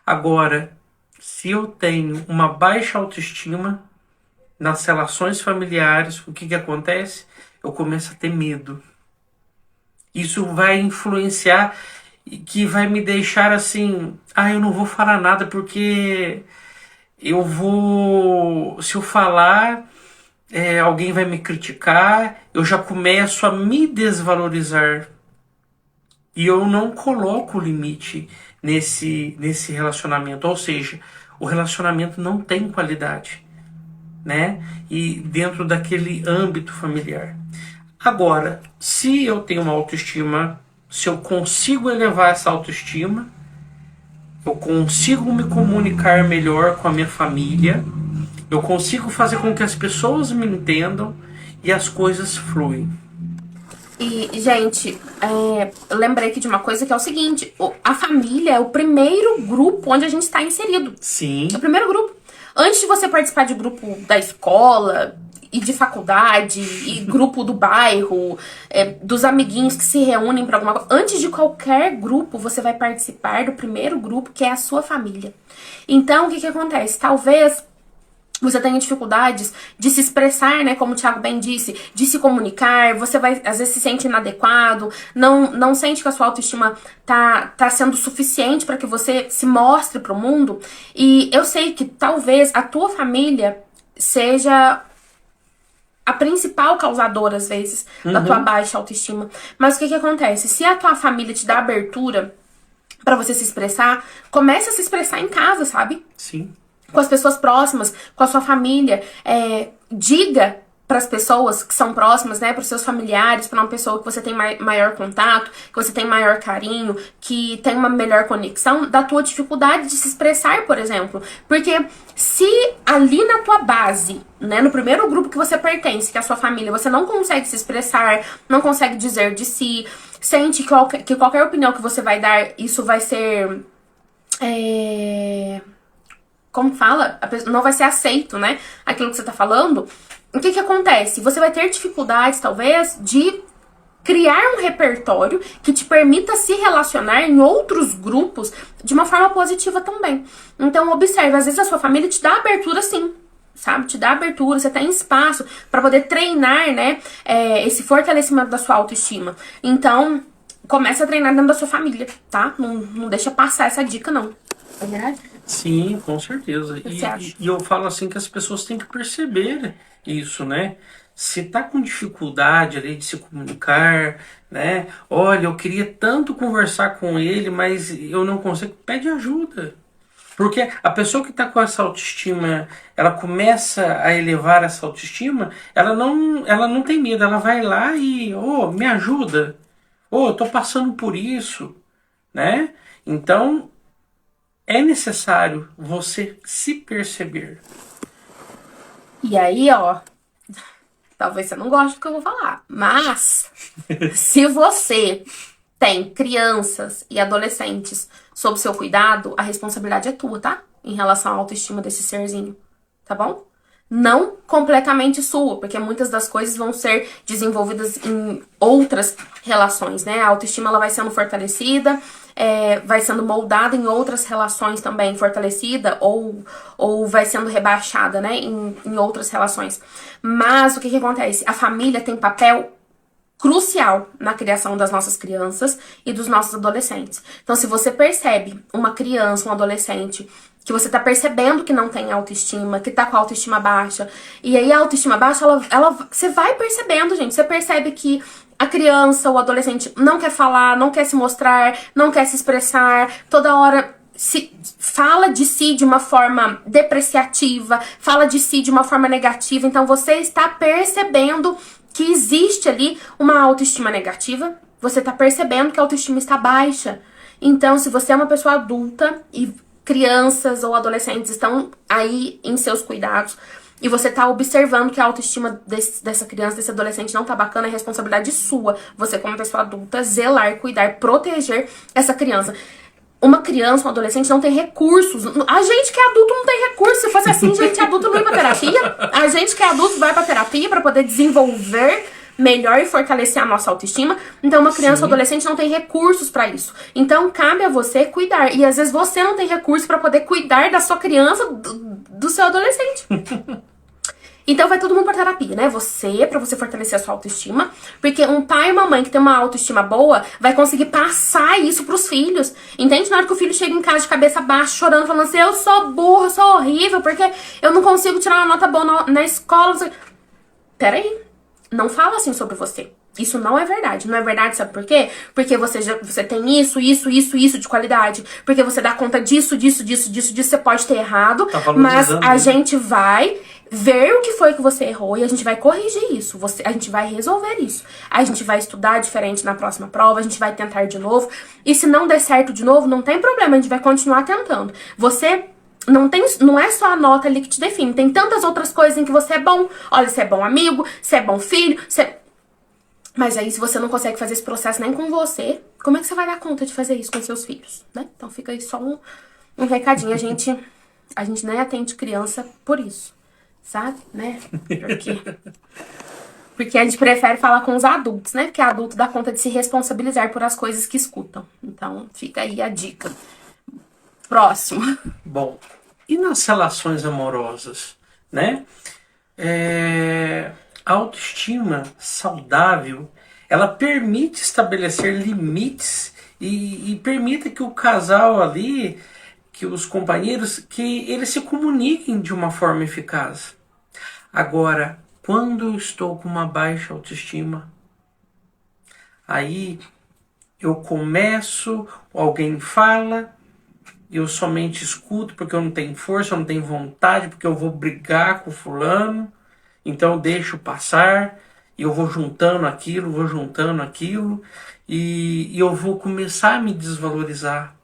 Agora, se eu tenho uma baixa autoestima nas relações familiares, o que acontece? Eu começo a ter medo. Isso vai influenciar e que vai me deixar assim, eu não vou falar nada porque se eu falar, alguém vai me criticar, eu já começo a me desvalorizar. E eu não coloco limite nesse relacionamento. Ou seja, o relacionamento não tem qualidade, né? E dentro daquele âmbito familiar. Agora, se eu tenho uma autoestima, se eu consigo elevar essa autoestima, eu consigo me comunicar melhor com a minha família, eu consigo fazer com que as pessoas me entendam e as coisas fluem. E, gente, eu lembrei aqui de uma coisa que é o seguinte: a família é o primeiro grupo onde a gente está inserido. Sim. É o primeiro grupo. Antes de você participar de grupo da escola e de faculdade e grupo do bairro, dos amiguinhos que se reúnem para alguma coisa, antes de qualquer grupo, você vai participar do primeiro grupo, que é a sua família. Então, o que acontece? Talvez você tenha dificuldades de se expressar, né, como o Thiago bem disse, de se comunicar, você vai, às vezes, se sente inadequado, não sente que a sua autoestima tá sendo suficiente para que você se mostre pro mundo. E eu sei que talvez a tua família seja a principal causadora, às vezes, da tua baixa autoestima. Mas o que acontece? Se a tua família te dá abertura pra você se expressar, comece a se expressar em casa, sabe? Sim. Com as pessoas próximas, com a sua família. Diga para as pessoas que são próximas, né, para os seus familiares, para uma pessoa que você tem maior contato, que você tem maior carinho, que tem uma melhor conexão, da tua dificuldade de se expressar, por exemplo. Porque se ali na tua base, né, no primeiro grupo que você pertence, que é a sua família, você não consegue se expressar, não consegue dizer de si, sente que qualquer opinião que você vai dar, isso vai ser... como fala? Não vai ser aceito, né? Aquilo que você tá falando. O que acontece? Você vai ter dificuldades, talvez, de criar um repertório que te permita se relacionar em outros grupos de uma forma positiva também. Então, observe, às vezes a sua família te dá abertura, sim, sabe? Te dá abertura, você tem espaço para poder treinar, né? Esse fortalecimento da sua autoestima. Então, começa a treinar dentro da sua família, tá? Não deixa passar essa dica, não. É verdade? Sim, com certeza. E eu falo assim que as pessoas têm que perceber isso, né? Se tá com dificuldade ali de se comunicar, né? Olha, eu queria tanto conversar com ele, mas eu não consigo. Pede ajuda. Porque a pessoa que tá com essa autoestima, ela começa a elevar essa autoestima, ela não tem medo, ela vai lá e, me ajuda. Eu tô passando por isso, né? Então, é necessário você se perceber. E aí, talvez você não goste do que eu vou falar, mas se você tem crianças e adolescentes sob seu cuidado, a responsabilidade é tua, tá? Em relação à autoestima desse serzinho, tá bom? Não completamente sua, porque muitas das coisas vão ser desenvolvidas em outras relações, né? A autoestima ela vai sendo fortalecida, vai sendo moldada em outras relações também, fortalecida ou vai sendo rebaixada, né? Em outras relações. Mas o que acontece? A família tem papel crucial na criação das nossas crianças e dos nossos adolescentes. Então, se você percebe uma criança, um adolescente, que você tá percebendo que não tem autoestima, que tá com a autoestima baixa, e aí a autoestima baixa, você vai percebendo, gente, você percebe que a criança, o adolescente não quer falar, não quer se mostrar, não quer se expressar, toda hora fala de si de uma forma depreciativa, fala de si de uma forma negativa, então você está percebendo que existe ali uma autoestima negativa, você tá percebendo que a autoestima está baixa. Então, se você é uma pessoa adulta e crianças ou adolescentes estão aí em seus cuidados e você tá observando que a autoestima dessa criança, desse adolescente não tá bacana, é responsabilidade sua, você como pessoa adulta, zelar, cuidar, proteger essa criança. Uma criança, um adolescente não tem recursos. A gente que é adulto não tem recursos. Se fosse assim, gente adulto não ia pra terapia. A gente que é adulto vai pra terapia pra poder desenvolver melhor e fortalecer a nossa autoestima. Então, uma criança ou adolescente não tem recursos pra isso. Então, cabe a você cuidar. E às vezes você não tem recurso pra poder cuidar da sua criança, do seu adolescente. Então vai todo mundo pra terapia, né? Pra você fortalecer a sua autoestima. Porque um pai e uma mãe que tem uma autoestima boa vai conseguir passar isso pros filhos. Entende? Na hora que o filho chega em casa de cabeça baixa, chorando, falando assim, eu sou burro, eu sou horrível, porque eu não consigo tirar uma nota boa na escola. Não sei. Peraí, não fala assim sobre você. Isso não é verdade. Não é verdade, sabe por quê? Porque você tem isso de qualidade. Porque você dá conta disso. Você pode ter errado. Tá mas valorizando, a né? gente vai ver o que foi que você errou e a gente vai corrigir isso. A gente vai resolver isso. A gente vai estudar diferente na próxima prova. A gente vai tentar de novo. E se não der certo de novo, não tem problema. A gente vai continuar tentando. Você... Não é só a nota ali que te define. Tem tantas outras coisas em que você é bom. Olha, você é bom amigo, você é bom filho, Mas aí, se você não consegue fazer esse processo nem com você, como é que você vai dar conta de fazer isso com seus filhos, né? Então fica aí só um recadinho. A gente nem atende criança por isso, sabe? Né? Porque a gente prefere falar com os adultos, né? Porque adulto dá conta de se responsabilizar por as coisas que escutam. Então fica aí a dica. Próximo. Bom, e nas relações amorosas, né? A autoestima saudável, ela permite estabelecer limites e permita que o casal ali, que os companheiros, que eles se comuniquem de uma forma eficaz. Agora, quando eu estou com uma baixa autoestima, aí eu começo, alguém fala, eu somente escuto porque eu não tenho força, eu não tenho vontade, porque eu vou brigar com fulano, então eu deixo passar, e eu vou juntando aquilo, e eu vou começar a me desvalorizar.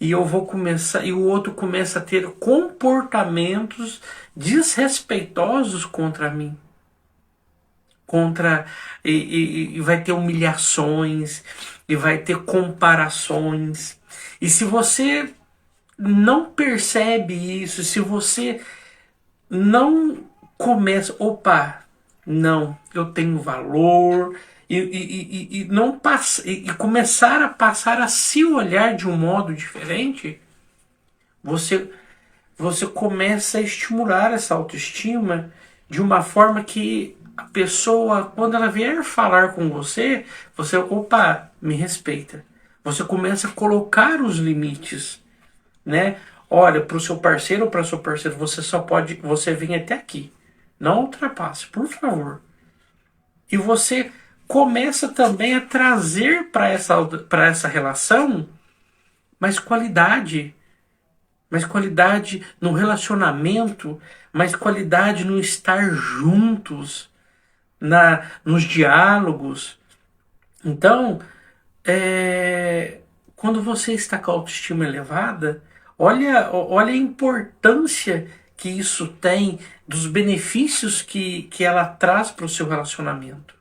E eu vou começar, e o outro começa a ter comportamentos desrespeitosos contra mim. E vai ter humilhações, e vai ter comparações. E se você não percebe isso, se você não começa, não, eu tenho valor, não passa, e começar a passar a se olhar de um modo diferente, você começa a estimular essa autoestima de uma forma que a pessoa, quando ela vier falar com você, me respeita. Você começa a colocar os limites, né? Olha, para o seu parceiro ou para seu parceiro, você vem até aqui. Não ultrapasse, por favor. E você começa também a trazer para essa relação mais qualidade no relacionamento, mais qualidade no estar juntos, nos diálogos. Então, quando você está com a autoestima elevada, olha a importância que isso tem, dos benefícios que ela traz para o seu relacionamento.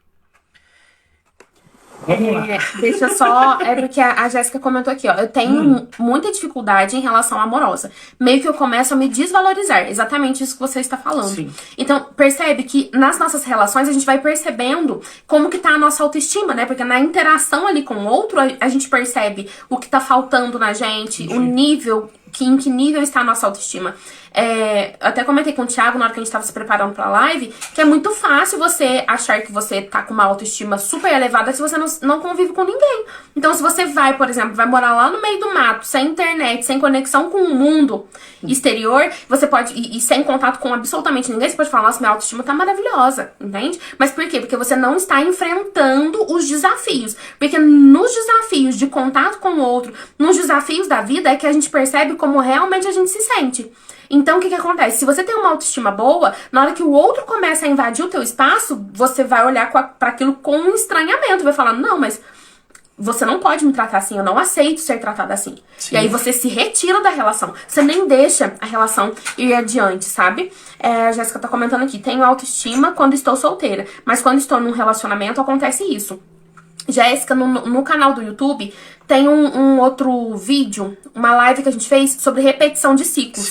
Vamos lá. Deixa só, porque a Jéssica comentou aqui, ó, eu tenho muita dificuldade em relação amorosa. Meio que eu começo a me desvalorizar, exatamente isso que você está falando. Sim. Então, percebe que nas nossas relações a gente vai percebendo como que tá a nossa autoestima, né? Porque na interação ali com o outro, a gente percebe o que tá faltando na gente, o nível, em que nível está a nossa autoestima. Eu até comentei com o Thiago na hora que a gente tava se preparando pra live, que é muito fácil você achar que você tá com uma autoestima super elevada se você não convive com ninguém. Então, se você vai, por exemplo, vai morar lá no meio do mato, sem internet, sem conexão com o mundo exterior, você pode, e sem contato com absolutamente ninguém, você pode falar, nossa, minha autoestima tá maravilhosa, entende? Mas por quê? Porque você não está enfrentando os desafios. Porque nos desafios de contato com o outro, nos desafios da vida, é que a gente percebe como realmente a gente se sente. Então, o que acontece? Se você tem uma autoestima boa, na hora que o outro começa a invadir o teu espaço, você vai olhar para aquilo com um estranhamento. Vai falar, não, mas você não pode me tratar assim, eu não aceito ser tratada assim. Sim. E aí você se retira da relação. Você nem deixa a relação ir adiante, sabe? A Jéssica tá comentando aqui, tenho autoestima quando estou solteira, mas quando estou num relacionamento acontece isso. Jéssica, no canal do YouTube, tem um outro vídeo, uma live que a gente fez sobre repetição de ciclos.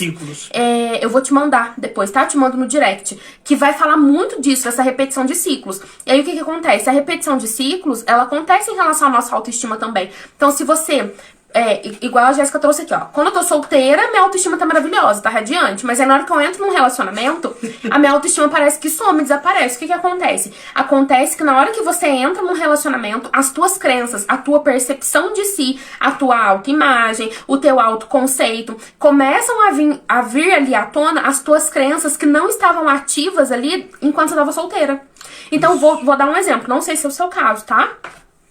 Eu vou te mandar depois, tá? Eu te mando no direct. Que vai falar muito disso, essa repetição de ciclos. E aí, o que acontece? A repetição de ciclos, ela acontece em relação à nossa autoestima também. Então, se você igual a Jéssica trouxe aqui, ó. Quando eu tô solteira, minha autoestima tá maravilhosa, tá radiante. Mas aí na hora que eu entro num relacionamento, a minha autoestima parece que some, desaparece. O que que acontece? Acontece que na hora que você entra num relacionamento, as tuas crenças, a tua percepção de si, a tua autoimagem, o teu autoconceito, começam a vir ali à tona as tuas crenças que não estavam ativas ali enquanto você tava solteira. Então, vou dar um exemplo. Não sei se é o seu caso, tá?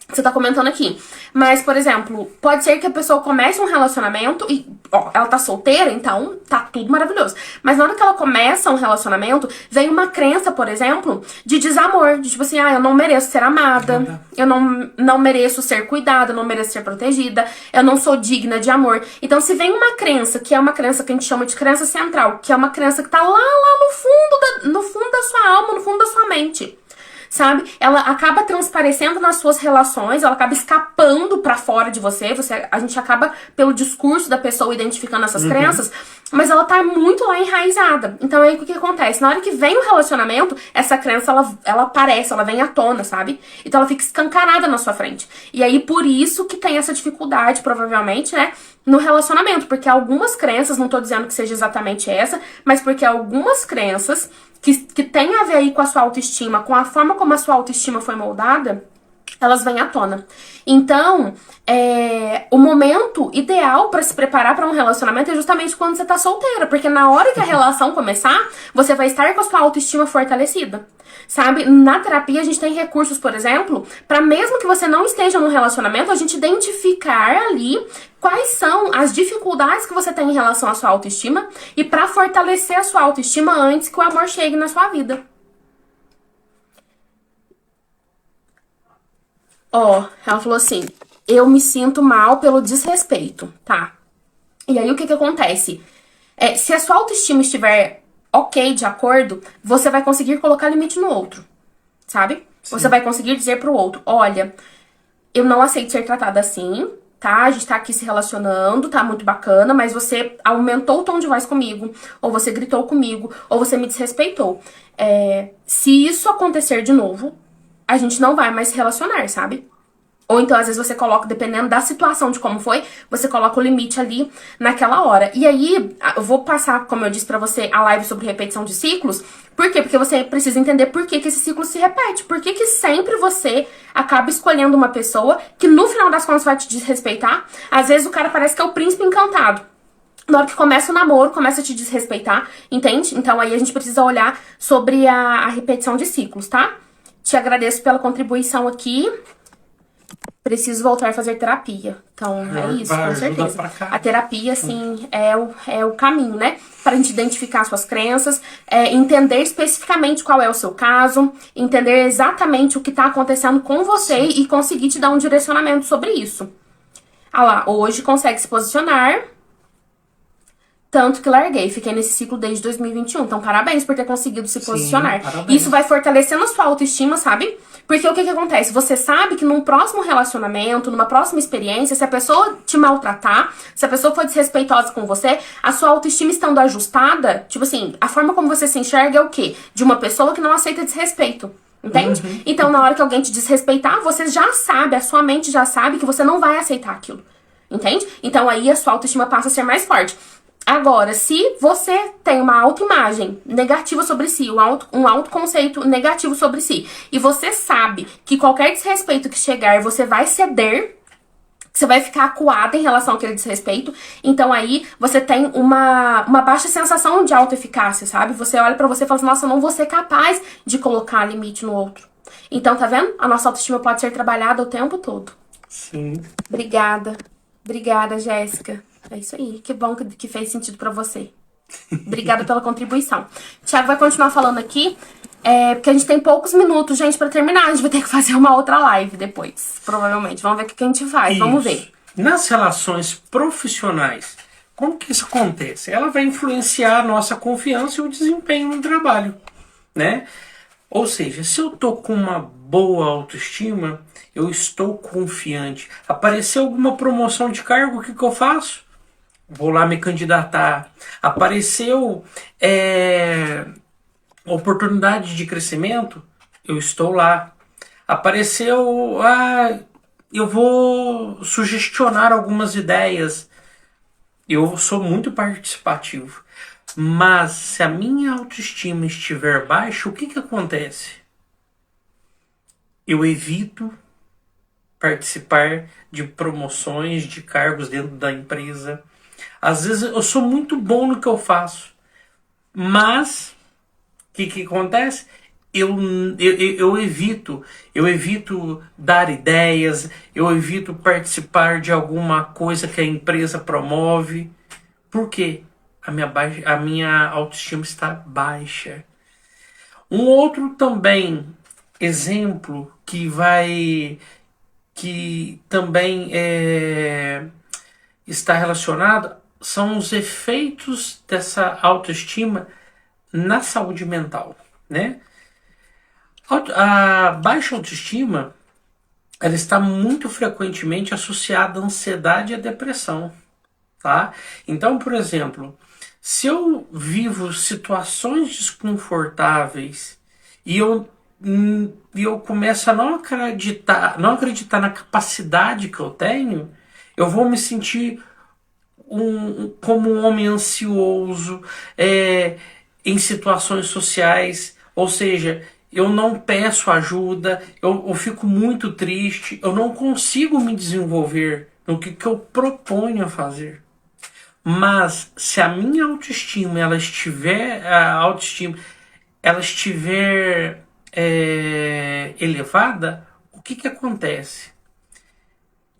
Você tá comentando aqui. Mas, por exemplo, pode ser que a pessoa comece um relacionamento e, ó, ela tá solteira, então tá tudo maravilhoso. Mas na hora que ela começa um relacionamento, vem uma crença, por exemplo, de desamor. De tipo assim, eu não mereço ser amada, eu não mereço ser cuidada, eu não mereço ser protegida, eu não sou digna de amor. Então, se vem uma crença, que é uma crença que a gente chama de crença central, que é uma crença que tá lá no fundo da sua alma, no fundo da sua mente, sabe? Ela acaba transparecendo nas suas relações, ela acaba escapando pra fora de você, a gente acaba, pelo discurso da pessoa, identificando essas crenças, mas ela tá muito lá enraizada. Então aí o que acontece? Na hora que vem o relacionamento, essa crença, ela aparece, ela vem à tona, sabe? Então ela fica escancarada na sua frente. E aí por isso que tem essa dificuldade, provavelmente, né? No relacionamento, porque algumas crenças, não tô dizendo que seja exatamente essa, mas porque algumas crenças que tem a ver aí com a sua autoestima, com a forma como a sua autoestima foi moldada, elas vêm à tona. Então, o momento ideal pra se preparar pra um relacionamento é justamente quando você tá solteira, porque na hora que a relação começar, você vai estar com a sua autoestima fortalecida. Sabe? Na terapia a gente tem recursos, por exemplo, pra mesmo que você não esteja no relacionamento, a gente identificar ali quais são as dificuldades que você tem em relação à sua autoestima e pra fortalecer a sua autoestima antes que o amor chegue na sua vida. Ela falou assim, eu me sinto mal pelo desrespeito, tá? E aí o que acontece? Se a sua autoestima estiver ok, de acordo, você vai conseguir colocar limite no outro, sabe? Sim. Você vai conseguir dizer pro outro, olha, eu não aceito ser tratada assim, tá? A gente tá aqui se relacionando, tá muito bacana, mas você aumentou o tom de voz comigo, ou você gritou comigo, ou você me desrespeitou. Se isso acontecer de novo, a gente não vai mais se relacionar, sabe? Ou então, às vezes, você coloca, dependendo da situação, de como foi, você coloca o limite ali naquela hora. E aí, eu vou passar, como eu disse pra você, a live sobre repetição de ciclos. Por quê? Porque você precisa entender por que esse ciclo se repete. Por que sempre você acaba escolhendo uma pessoa que, no final das contas, vai te desrespeitar? Às vezes, o cara parece que é o príncipe encantado. Na hora que começa o namoro, começa a te desrespeitar, entende? Então, aí a gente precisa olhar sobre a repetição de ciclos, tá? Te agradeço pela contribuição aqui. Preciso voltar a fazer terapia. Então, é isso, com certeza. A terapia, assim, é o caminho, né? Pra gente identificar suas crenças, entender especificamente qual é o seu caso, entender exatamente o que tá acontecendo com você e conseguir te dar um direcionamento sobre isso. Lá, hoje consegue se posicionar, tanto que larguei. Fiquei nesse ciclo desde 2021. Então, parabéns por ter conseguido se posicionar. Parabéns. Isso vai fortalecendo a sua autoestima, sabe? Porque o que acontece? Você sabe que num próximo relacionamento, numa próxima experiência, se a pessoa te maltratar, se a pessoa for desrespeitosa com você, a sua autoestima estando ajustada, tipo assim, a forma como você se enxerga é o quê? De uma pessoa que não aceita desrespeito. Entende? Então, na hora que alguém te desrespeitar, você já sabe, a sua mente já sabe que você não vai aceitar aquilo. Entende? Então, aí a sua autoestima passa a ser mais forte. Agora, se você tem uma autoimagem negativa sobre si, um autoconceito negativo sobre si, e você sabe que qualquer desrespeito que chegar, você vai ceder, você vai ficar acuada em relação àquele desrespeito, então aí você tem uma baixa sensação de autoeficácia, sabe? Você olha pra você e fala assim, nossa, eu não vou ser capaz de colocar limite no outro. Então, tá vendo? A nossa autoestima pode ser trabalhada o tempo todo. Sim. Obrigada. Obrigada, Jéssica. É isso aí, que bom que fez sentido pra você. Obrigada pela contribuição. O Thiago vai continuar falando aqui, porque a gente tem poucos minutos, gente, pra terminar. A gente vai ter que fazer uma outra live depois, provavelmente. Vamos ver o que a gente faz, isso. Vamos ver. Nas relações profissionais, como que isso acontece? Ela vai influenciar a nossa confiança e o desempenho no trabalho, né? Ou seja, se eu tô com uma boa autoestima, eu estou confiante. Apareceu alguma promoção de cargo, o que eu faço? Vou lá me candidatar. Apareceu oportunidade de crescimento, eu estou lá. Apareceu eu vou sugestionar algumas ideias. Eu sou muito participativo. Mas se a minha autoestima estiver baixa, o que que acontece? Eu evito participar de promoções, de cargos dentro da empresa. Às vezes eu sou muito bom no que eu faço, mas o que que acontece? Eu evito dar ideias, eu evito participar de alguma coisa que a empresa promove. Por quê? A minha autoestima está baixa. Um outro também exemplo que também está relacionado são os efeitos dessa autoestima na saúde mental, né? A baixa autoestima, ela está muito frequentemente associada à ansiedade e à depressão, tá? Então, por exemplo, se eu vivo situações desconfortáveis e eu começo a não acreditar na capacidade que eu tenho, eu vou me sentir como um homem ansioso em situações sociais, ou seja, eu não peço ajuda, eu fico muito triste, eu não consigo me desenvolver no que eu proponho a fazer. Mas se a minha autoestima ela estiver elevada, o que que acontece?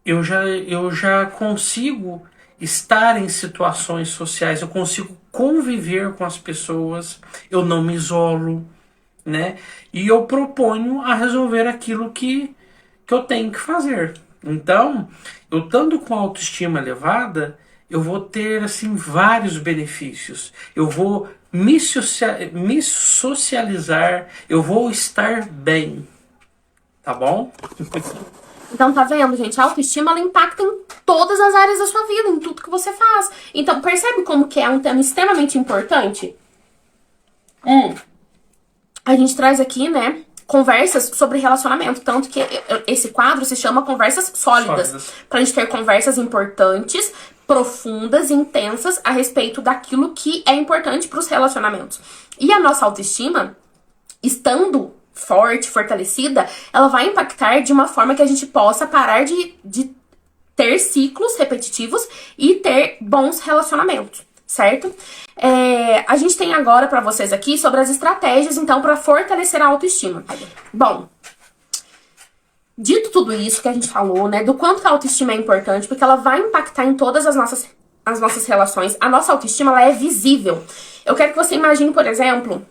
Eu já consigo estar em situações sociais, eu consigo conviver com as pessoas, eu não me isolo, né? E eu proponho a resolver aquilo que eu tenho que fazer. Então, eu estando com a autoestima elevada, eu vou ter assim vários benefícios. Eu vou me socializar, eu vou estar bem. Tá bom? Então, tá vendo, gente? A autoestima, ela impacta em todas as áreas da sua vida, em tudo que você faz. Então, percebe como que é um tema extremamente importante? A gente traz aqui, né, conversas sobre relacionamento. Tanto que esse quadro se chama Conversas Sólidas. Pra gente ter conversas importantes, profundas, intensas a respeito daquilo que é importante pros relacionamentos. E a nossa autoestima, estando forte, fortalecida, ela vai impactar de uma forma que a gente possa parar de ter ciclos repetitivos e ter bons relacionamentos, certo? A gente tem agora pra vocês aqui sobre as estratégias, então, pra fortalecer a autoestima. Bom, dito tudo isso que a gente falou, né, do quanto que a autoestima é importante, porque ela vai impactar em todas as nossas relações. A nossa autoestima, ela é visível. Eu quero que você imagine, por exemplo,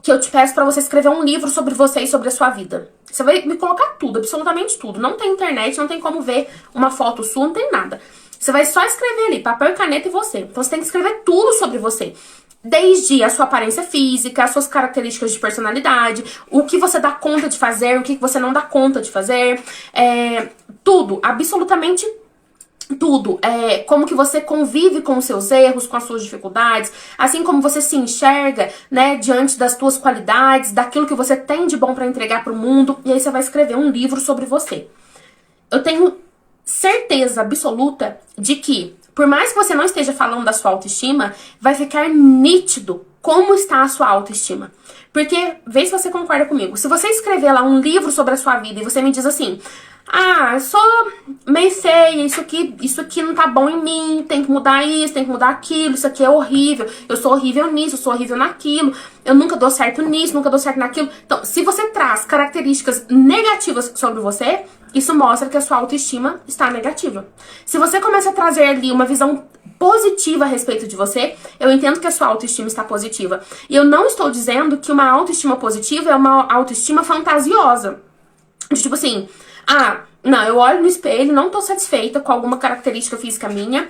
que eu te peço pra você escrever um livro sobre você e sobre a sua vida. Você vai me colocar tudo, absolutamente tudo. Não tem internet, não tem como ver uma foto sua, não tem nada. Você vai só escrever ali, papel e caneta e você. Então você tem que escrever tudo sobre você. Desde a sua aparência física, as suas características de personalidade, o que você dá conta de fazer, o que você não dá conta de fazer. Tudo, absolutamente tudo. Como que você convive com os seus erros, com as suas dificuldades, assim como você se enxerga, né, diante das suas qualidades, daquilo que você tem de bom pra entregar pro mundo. E aí você vai escrever um livro sobre você. Eu tenho certeza absoluta de que, por mais que você não esteja falando da sua autoestima, vai ficar nítido como está a sua autoestima. Porque, vê se você concorda comigo, se você escrever lá um livro sobre a sua vida e você me diz assim: ah, eu sou meio feia, isso aqui não tá bom em mim, tem que mudar isso, tem que mudar aquilo, isso aqui é horrível, eu sou horrível nisso, eu sou horrível naquilo, eu nunca dou certo nisso, nunca dou certo naquilo. Então, se você traz características negativas sobre você, isso mostra que a sua autoestima está negativa. Se você começa a trazer ali uma visão positiva a respeito de você, eu entendo que a sua autoestima está positiva. E eu não estou dizendo que uma autoestima positiva é uma autoestima fantasiosa. Tipo assim, não, eu olho no espelho, não tô satisfeita com alguma característica física minha.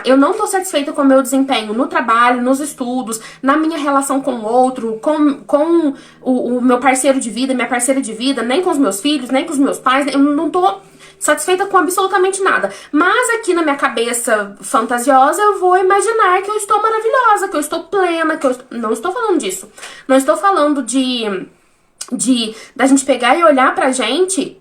Eu não tô satisfeita com o meu desempenho no trabalho, nos estudos, na minha relação com o outro, com o meu parceiro de vida, minha parceira de vida, nem com os meus filhos, nem com os meus pais. Eu não tô satisfeita com absolutamente nada. Mas aqui na minha cabeça fantasiosa eu vou imaginar que eu estou maravilhosa, que eu estou plena, não estou falando disso. Não estou falando de da gente pegar e olhar pra gente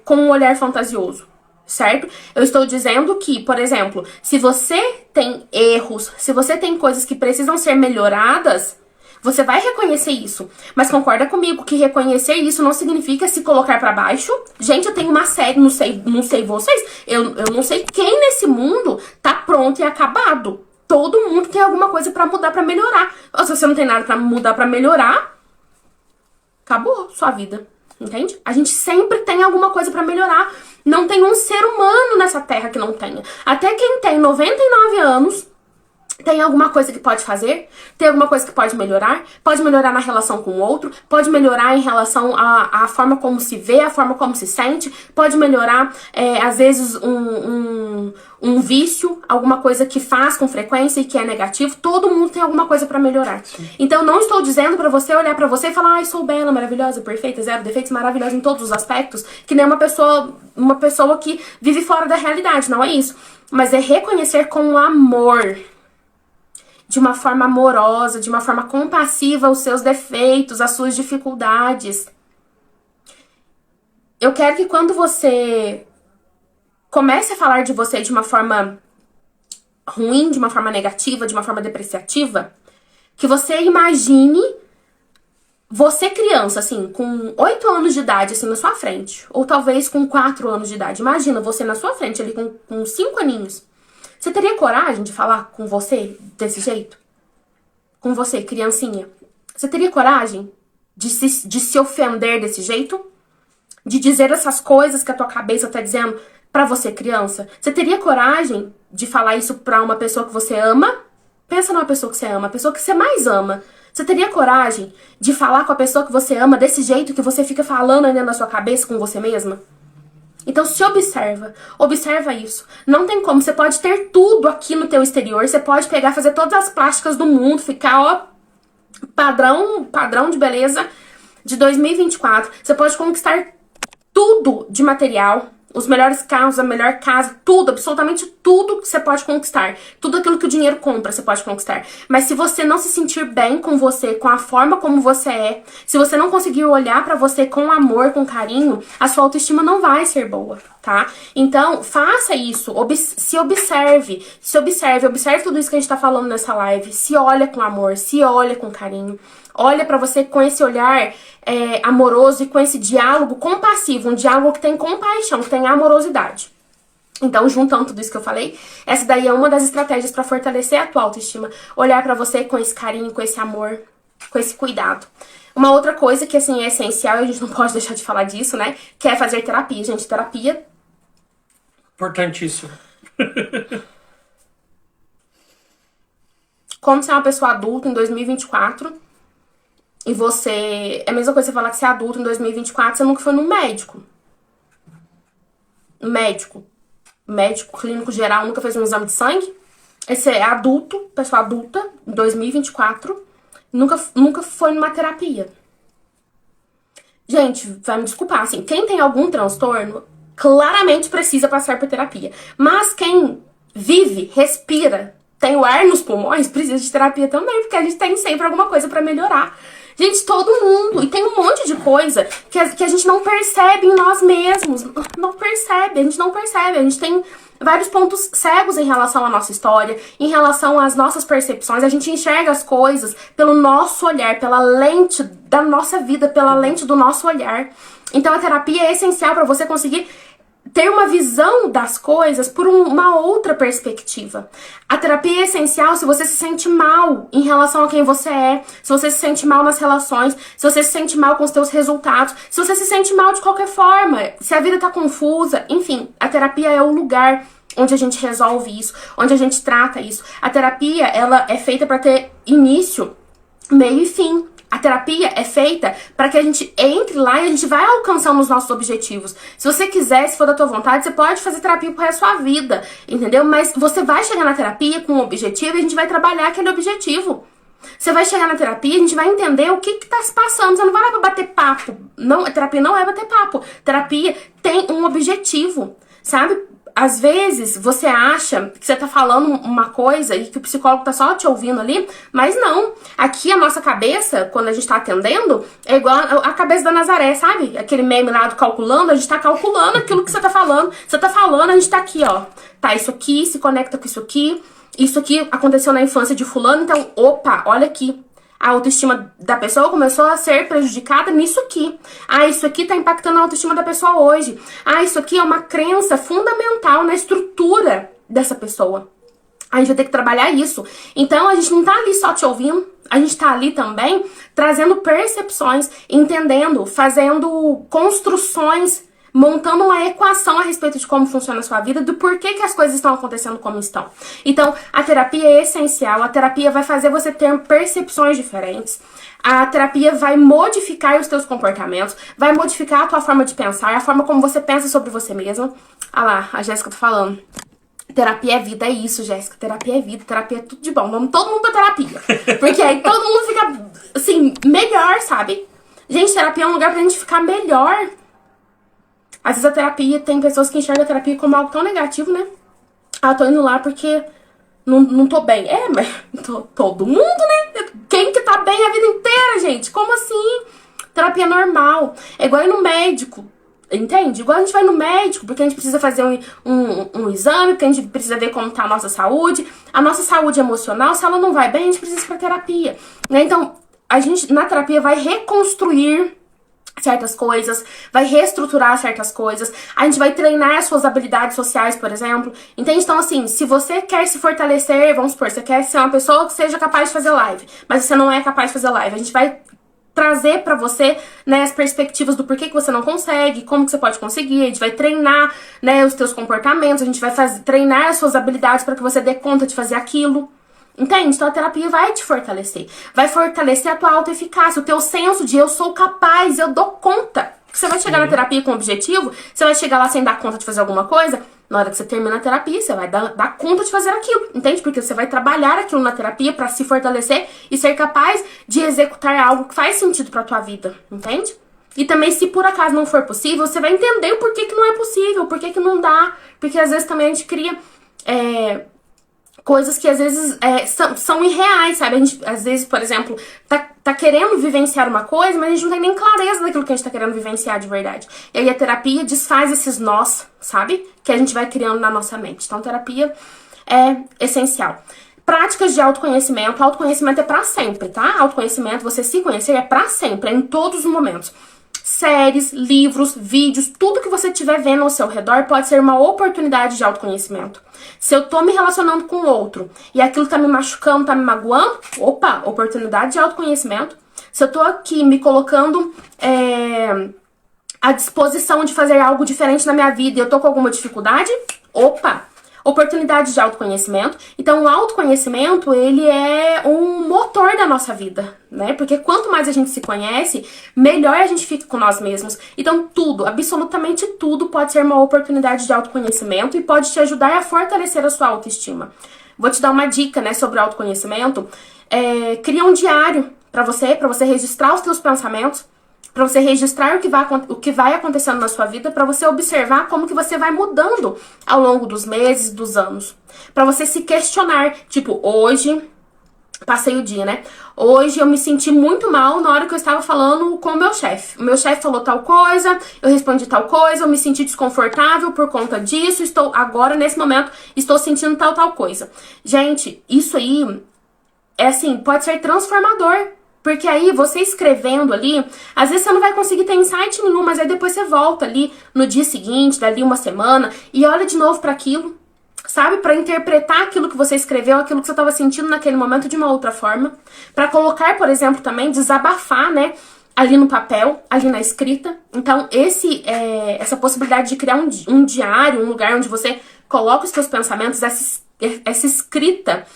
com um olhar fantasioso, certo? Eu estou dizendo que, por exemplo, se você tem erros, se você tem coisas que precisam ser melhoradas, você vai reconhecer isso. Mas concorda comigo que reconhecer isso não significa se colocar pra baixo? Gente, eu tenho uma série, não sei vocês, eu não sei quem nesse mundo tá pronto e acabado. Todo mundo tem alguma coisa pra mudar, pra melhorar. Ou se você não tem nada pra mudar, pra melhorar, acabou sua vida, entende? A gente sempre tem alguma coisa pra melhorar. Não tem um ser humano nessa terra que não tenha. Até quem tem 99 anos tem alguma coisa que pode fazer, tem alguma coisa que pode melhorar na relação com o outro, pode melhorar em relação à forma como se vê, a forma como se sente, pode melhorar, às vezes, um vício, alguma coisa que faz com frequência e que é negativo. Todo mundo tem alguma coisa pra melhorar. Sim. Então, não estou dizendo pra você olhar pra você e falar, ai, sou bela, maravilhosa, perfeita, zero defeitos, maravilhosa em todos os aspectos, que nem uma pessoa que vive fora da realidade, não é isso. Mas é reconhecer com amor, de uma forma amorosa, de uma forma compassiva os seus defeitos, as suas dificuldades. Eu quero que quando você comece a falar de você de uma forma ruim, de uma forma negativa, de uma forma depreciativa, que você imagine você criança, assim, com 8 anos de idade, assim, na sua frente, ou talvez com 4 anos de idade. Imagina você na sua frente, ali com 5 aninhos. Você teria coragem de falar com você desse jeito? Com você, criancinha? Você teria coragem de se ofender desse jeito? De dizer essas coisas que a tua cabeça tá dizendo pra você, criança? Você teria coragem de falar isso pra uma pessoa que você ama? Pensa numa pessoa que você ama, a pessoa que você mais ama. Você teria coragem de falar com a pessoa que você ama desse jeito que você fica falando dentro da sua cabeça com você mesma? Então se observa isso. Não tem como, você pode ter tudo aqui no teu exterior, você pode pegar, fazer todas as plásticas do mundo, ficar, ó, padrão de beleza de 2024. Você pode conquistar tudo de material, os melhores carros, a melhor casa, tudo, absolutamente tudo que você pode conquistar. Tudo aquilo que o dinheiro compra, você pode conquistar. Mas se você não se sentir bem com você, com a forma como você é, se você não conseguir olhar pra você com amor, com carinho, a sua autoestima não vai ser boa, tá? Então, faça isso, observe tudo isso que a gente tá falando nessa live, se olha com amor, se olha com carinho. Olha pra você com esse olhar amoroso e com esse diálogo compassivo, um diálogo que tem compaixão, que tem amorosidade. Então, juntando tudo isso que eu falei, essa daí é uma das estratégias pra fortalecer a tua autoestima. Olhar pra você com esse carinho, com esse amor, com esse cuidado. Uma outra coisa que, assim, é essencial, e a gente não pode deixar de falar disso, né? Que é fazer terapia. Gente, terapia... Importantíssimo. Como ser uma pessoa adulta em 2024... E você... É a mesma coisa você falar que você é adulto em 2024, você nunca foi no médico. Médico clínico geral, nunca fez um exame de sangue. Aí você é adulto, pessoa adulta, em 2024, nunca foi numa terapia. Gente, vai me desculpar, assim, quem tem algum transtorno, claramente precisa passar por terapia. Mas quem vive, respira, tem o ar nos pulmões, precisa de terapia também, porque a gente tem sempre alguma coisa pra melhorar. Gente, todo mundo. E tem um monte de coisa que a gente não percebe em nós mesmos. A gente não percebe. A gente tem vários pontos cegos em relação à nossa história, em relação às nossas percepções. A gente enxerga as coisas pelo nosso olhar, pela lente da nossa vida, pela lente do nosso olhar. Então a terapia é essencial para você conseguir ter uma visão das coisas por uma outra perspectiva. A terapia é essencial se você se sente mal em relação a quem você é, se você se sente mal nas relações, se você se sente mal com os teus resultados, se você se sente mal de qualquer forma, se a vida tá confusa, enfim, a terapia é o lugar onde a gente resolve isso, onde a gente trata isso. A terapia, ela é feita para ter início, meio e fim. A terapia é feita para que a gente entre lá e a gente vai alcançando os nossos objetivos. Se você quiser, se for da tua vontade, você pode fazer terapia pro resto da sua vida, entendeu? Mas você vai chegar na terapia com um objetivo e a gente vai trabalhar aquele objetivo. Você vai chegar na terapia e a gente vai entender o que tá se passando. Você não vai lá pra bater papo. Não, a terapia não é bater papo. Terapia tem um objetivo, sabe? às vezes você acha que você tá falando uma coisa e que o psicólogo tá só te ouvindo ali, mas não. Aqui a nossa cabeça, quando a gente tá atendendo, é igual a cabeça da Nazaré, sabe? Aquele meme lá do calculando, a gente tá calculando aquilo que você tá falando. Você tá falando, a gente tá aqui, ó. Tá, isso aqui se conecta com isso aqui. Isso aqui aconteceu na infância de fulano, então, opa, olha aqui. A autoestima da pessoa começou a ser prejudicada nisso aqui. Ah, isso aqui tá impactando a autoestima da pessoa hoje. Ah, isso aqui é uma crença fundamental na estrutura dessa pessoa. A gente vai ter que trabalhar isso. Então, a gente não tá ali só te ouvindo, a gente tá ali também trazendo percepções, entendendo, fazendo construções, montando uma equação a respeito de como funciona a sua vida, do porquê que as coisas estão acontecendo como estão. Então, a terapia é essencial, a terapia vai fazer você ter percepções diferentes, a terapia vai modificar os teus comportamentos, vai modificar a tua forma de pensar, a forma como você pensa sobre você mesma. Ah lá, a Jéssica tá falando. Terapia é vida, é isso, Jéssica. Terapia é vida, terapia é tudo de bom. Vamos todo mundo pra terapia. Porque aí todo mundo fica, assim, melhor, sabe? Gente, terapia é um lugar pra gente ficar melhor. Às vezes a terapia, tem pessoas que enxergam a terapia como algo tão negativo, né? Ah, tô indo lá porque não tô bem. É, mas todo mundo, né? Quem que tá bem a vida inteira, gente? Como assim? Terapia é normal. É igual ir no médico, entende? Igual a gente vai no médico porque a gente precisa fazer um exame, porque a gente precisa ver como tá a nossa saúde. A nossa saúde emocional, se ela não vai bem, a gente precisa ir pra terapia, né? Então, a gente, na terapia, vai reconstruir certas coisas, vai reestruturar certas coisas, a gente vai treinar as suas habilidades sociais, por exemplo, entende? Então, assim, se você quer se fortalecer, vamos supor, você quer ser uma pessoa que seja capaz de fazer live, mas você não é capaz de fazer live, a gente vai trazer pra você, né, as perspectivas do porquê que você não consegue, como que você pode conseguir, a gente vai treinar, né, os teus comportamentos, a gente vai treinar as suas habilidades para que você dê conta de fazer aquilo. Entende? Então a terapia vai te fortalecer. Vai fortalecer a tua autoeficácia, o teu senso de eu sou capaz, eu dou conta. Você vai chegar na terapia com um objetivo, você vai chegar lá sem dar conta de fazer alguma coisa, na hora que você termina a terapia, você vai dar conta de fazer aquilo, entende? Porque você vai trabalhar aquilo na terapia pra se fortalecer e ser capaz de executar algo que faz sentido pra tua vida, entende? E também, se por acaso não for possível, você vai entender o porquê que não é possível, porquê que não dá, porque às vezes também a gente cria coisas que às vezes são irreais, sabe? A gente, às vezes, por exemplo, tá querendo vivenciar uma coisa, mas a gente não tem nem clareza daquilo que a gente tá querendo vivenciar de verdade. E aí a terapia desfaz esses nós, sabe? Que a gente vai criando na nossa mente. Então, terapia é essencial. Práticas de autoconhecimento. Autoconhecimento é pra sempre, tá? Autoconhecimento, você se conhecer é pra sempre, é em todos os momentos. Séries, livros, vídeos, tudo que você estiver vendo ao seu redor pode ser uma oportunidade de autoconhecimento. Se eu tô me relacionando com o outro e aquilo tá me machucando, tá me magoando, opa, oportunidade de autoconhecimento. Se eu tô aqui me colocando à disposição de fazer algo diferente na minha vida e eu tô com alguma dificuldade, opa, oportunidade de autoconhecimento. Então, o autoconhecimento, ele é um motor da nossa vida, né? Porque quanto mais a gente se conhece, melhor a gente fica com nós mesmos. Então, tudo, absolutamente tudo pode ser uma oportunidade de autoconhecimento e pode te ajudar a fortalecer a sua autoestima. Vou te dar uma dica, né, sobre autoconhecimento. Cria um diário pra você registrar os teus pensamentos, para você registrar o que vai acontecendo na sua vida, para você observar como que você vai mudando ao longo dos meses, dos anos. Para você se questionar, tipo, hoje, passei o dia, né? Hoje eu me senti muito mal na hora que eu estava falando com o meu chefe. O meu chefe falou tal coisa, eu respondi tal coisa, eu me senti desconfortável por conta disso, agora, nesse momento, estou sentindo tal coisa. Gente, isso aí, pode ser transformador. Porque aí, você escrevendo ali, às vezes você não vai conseguir ter insight nenhum, mas aí depois você volta ali no dia seguinte, dali uma semana, e olha de novo para aquilo, sabe? Para interpretar aquilo que você escreveu, aquilo que você estava sentindo naquele momento de uma outra forma. Para colocar, por exemplo, também, desabafar, né? Ali no papel, ali na escrita. Então, essa possibilidade de criar um diário, um lugar onde você coloca os seus pensamentos, essa escrita,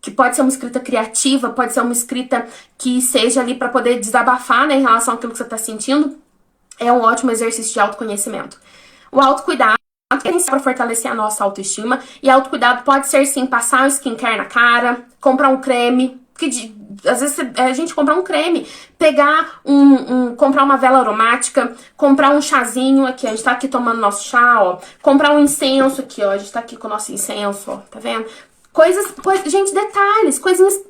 que pode ser uma escrita criativa, pode ser uma escrita que seja ali para poder desabafar, né, em relação àquilo que você está sentindo, é um ótimo exercício de autoconhecimento. O autocuidado é essencial para fortalecer a nossa autoestima, e autocuidado pode ser, sim, passar um skincare na cara, comprar um creme, porque Às vezes a gente comprar um creme, pegar comprar uma vela aromática, comprar um chazinho aqui, a gente tá aqui tomando nosso chá, ó. Comprar um incenso aqui, ó. A gente tá aqui com o nosso incenso, ó. Tá vendo? Gente, detalhes, coisinhas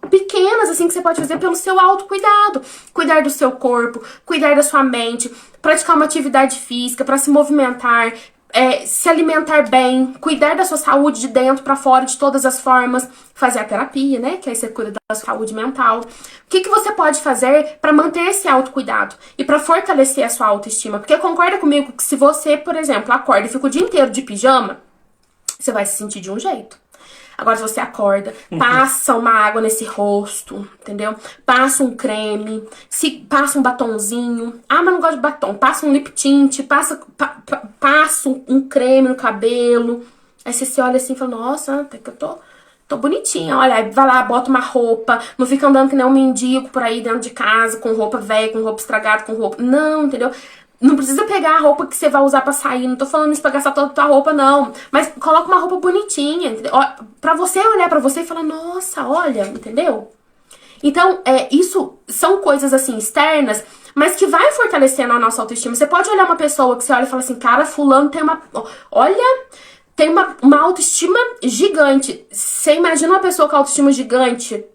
pequenas, assim, que você pode fazer pelo seu autocuidado. Cuidar do seu corpo, cuidar da sua mente, praticar uma atividade física, pra se movimentar, se alimentar bem, cuidar da sua saúde de dentro pra fora de todas as formas, fazer a terapia, né? Que aí você cuida da saúde mental. O que você pode fazer pra manter esse autocuidado e pra fortalecer a sua autoestima? Porque concorda comigo que se você, por exemplo, acorda e fica o dia inteiro de pijama, você vai se sentir de um jeito. Agora, se você acorda, passa uma água nesse rosto, entendeu? Passa um creme, passa um batonzinho. Ah, mas não gosto de batom. Passa um lip tint, passa um creme no cabelo. Aí você se olha assim e fala, nossa, até que eu tô bonitinha. Olha, aí vai lá, bota uma roupa. Não fica andando que nem um mendigo por aí dentro de casa, com roupa velha, com roupa estragada, com roupa... Não, entendeu? Não precisa pegar a roupa que você vai usar pra sair. Não tô falando isso pra gastar toda a tua roupa, não. Mas coloca uma roupa bonitinha, entendeu? Pra você olhar pra você e falar, nossa, olha, entendeu? Então, isso são coisas, assim, externas, mas que vai fortalecendo a nossa autoestima. Você pode olhar uma pessoa que você olha e fala assim, cara, fulano tem uma... Olha, tem uma autoestima gigante. Você imagina uma pessoa com autoestima gigante,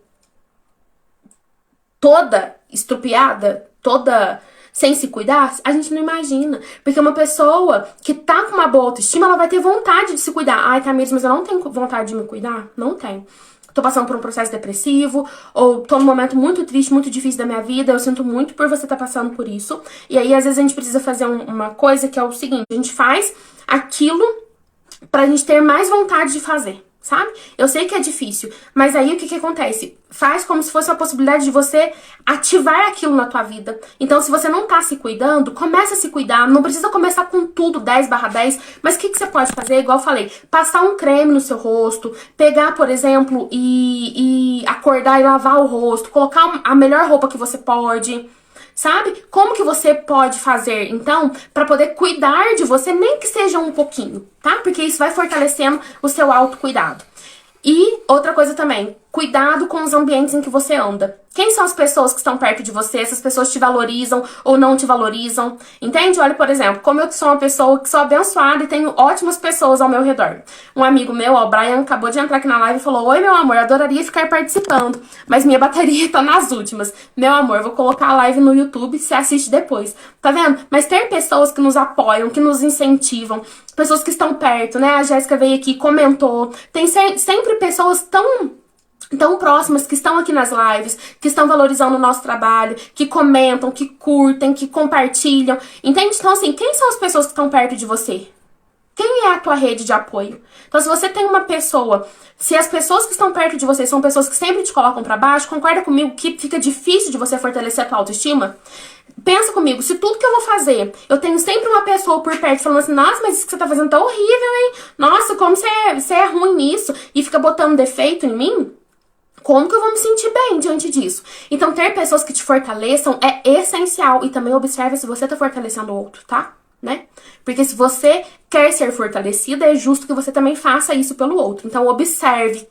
toda estrupiada, toda... sem se cuidar, a gente não imagina. Porque uma pessoa que tá com uma boa autoestima, ela vai ter vontade de se cuidar. Ai, Tamires, mas eu não tenho vontade de me cuidar? Não tenho. Tô passando por um processo depressivo, ou tô num momento muito triste, muito difícil da minha vida, eu sinto muito por você estar passando por isso. E aí, às vezes, a gente precisa fazer uma coisa que é o seguinte, a gente faz aquilo pra gente ter mais vontade de fazer. Sabe? Eu sei que é difícil, mas aí o que acontece? Faz como se fosse a possibilidade de você ativar aquilo na tua vida. Então, se você não tá se cuidando, começa a se cuidar. Não precisa começar com tudo 10/10, mas o que você pode fazer? Igual eu falei, passar um creme no seu rosto, pegar, por exemplo, e acordar e lavar o rosto, colocar a melhor roupa que você pode... Sabe? Como que você pode fazer, então, pra poder cuidar de você, nem que seja um pouquinho, tá? Porque isso vai fortalecendo o seu autocuidado. E outra coisa também, cuidado com os ambientes em que você anda. Quem são as pessoas que estão perto de você? Essas pessoas te valorizam ou não te valorizam? Entende? Olha, por exemplo, como eu sou uma pessoa que sou abençoada e tenho ótimas pessoas ao meu redor. Um amigo meu, ó, o Brian, acabou de entrar aqui na live e falou, oi, meu amor, adoraria ficar participando, mas minha bateria tá nas últimas. Meu amor, vou colocar a live no YouTube, você assiste depois. Tá vendo? Mas ter pessoas que nos apoiam, que nos incentivam, pessoas que estão perto, né? A Jéssica veio aqui, comentou. Tem sempre pessoas tão próximas, que estão aqui nas lives, que estão valorizando o nosso trabalho, que comentam, que curtem, que compartilham. Entende? Então, assim, quem são as pessoas que estão perto de você? Quem é a tua rede de apoio? Então, se você tem uma pessoa, se as pessoas que estão perto de você são pessoas que sempre te colocam pra baixo, concorda comigo que fica difícil de você fortalecer a tua autoestima? Pensa comigo, se tudo que eu vou fazer, eu tenho sempre uma pessoa por perto falando assim, nossa, mas isso que você tá fazendo tá horrível, hein? Nossa, como você é ruim nisso, e fica botando defeito em mim, como que eu vou me sentir bem diante disso? Então, ter pessoas que te fortaleçam é essencial. E também observe se você tá fortalecendo o outro, tá? Né? Porque se você quer ser fortalecida, é justo que você também faça isso pelo outro. Então, observe,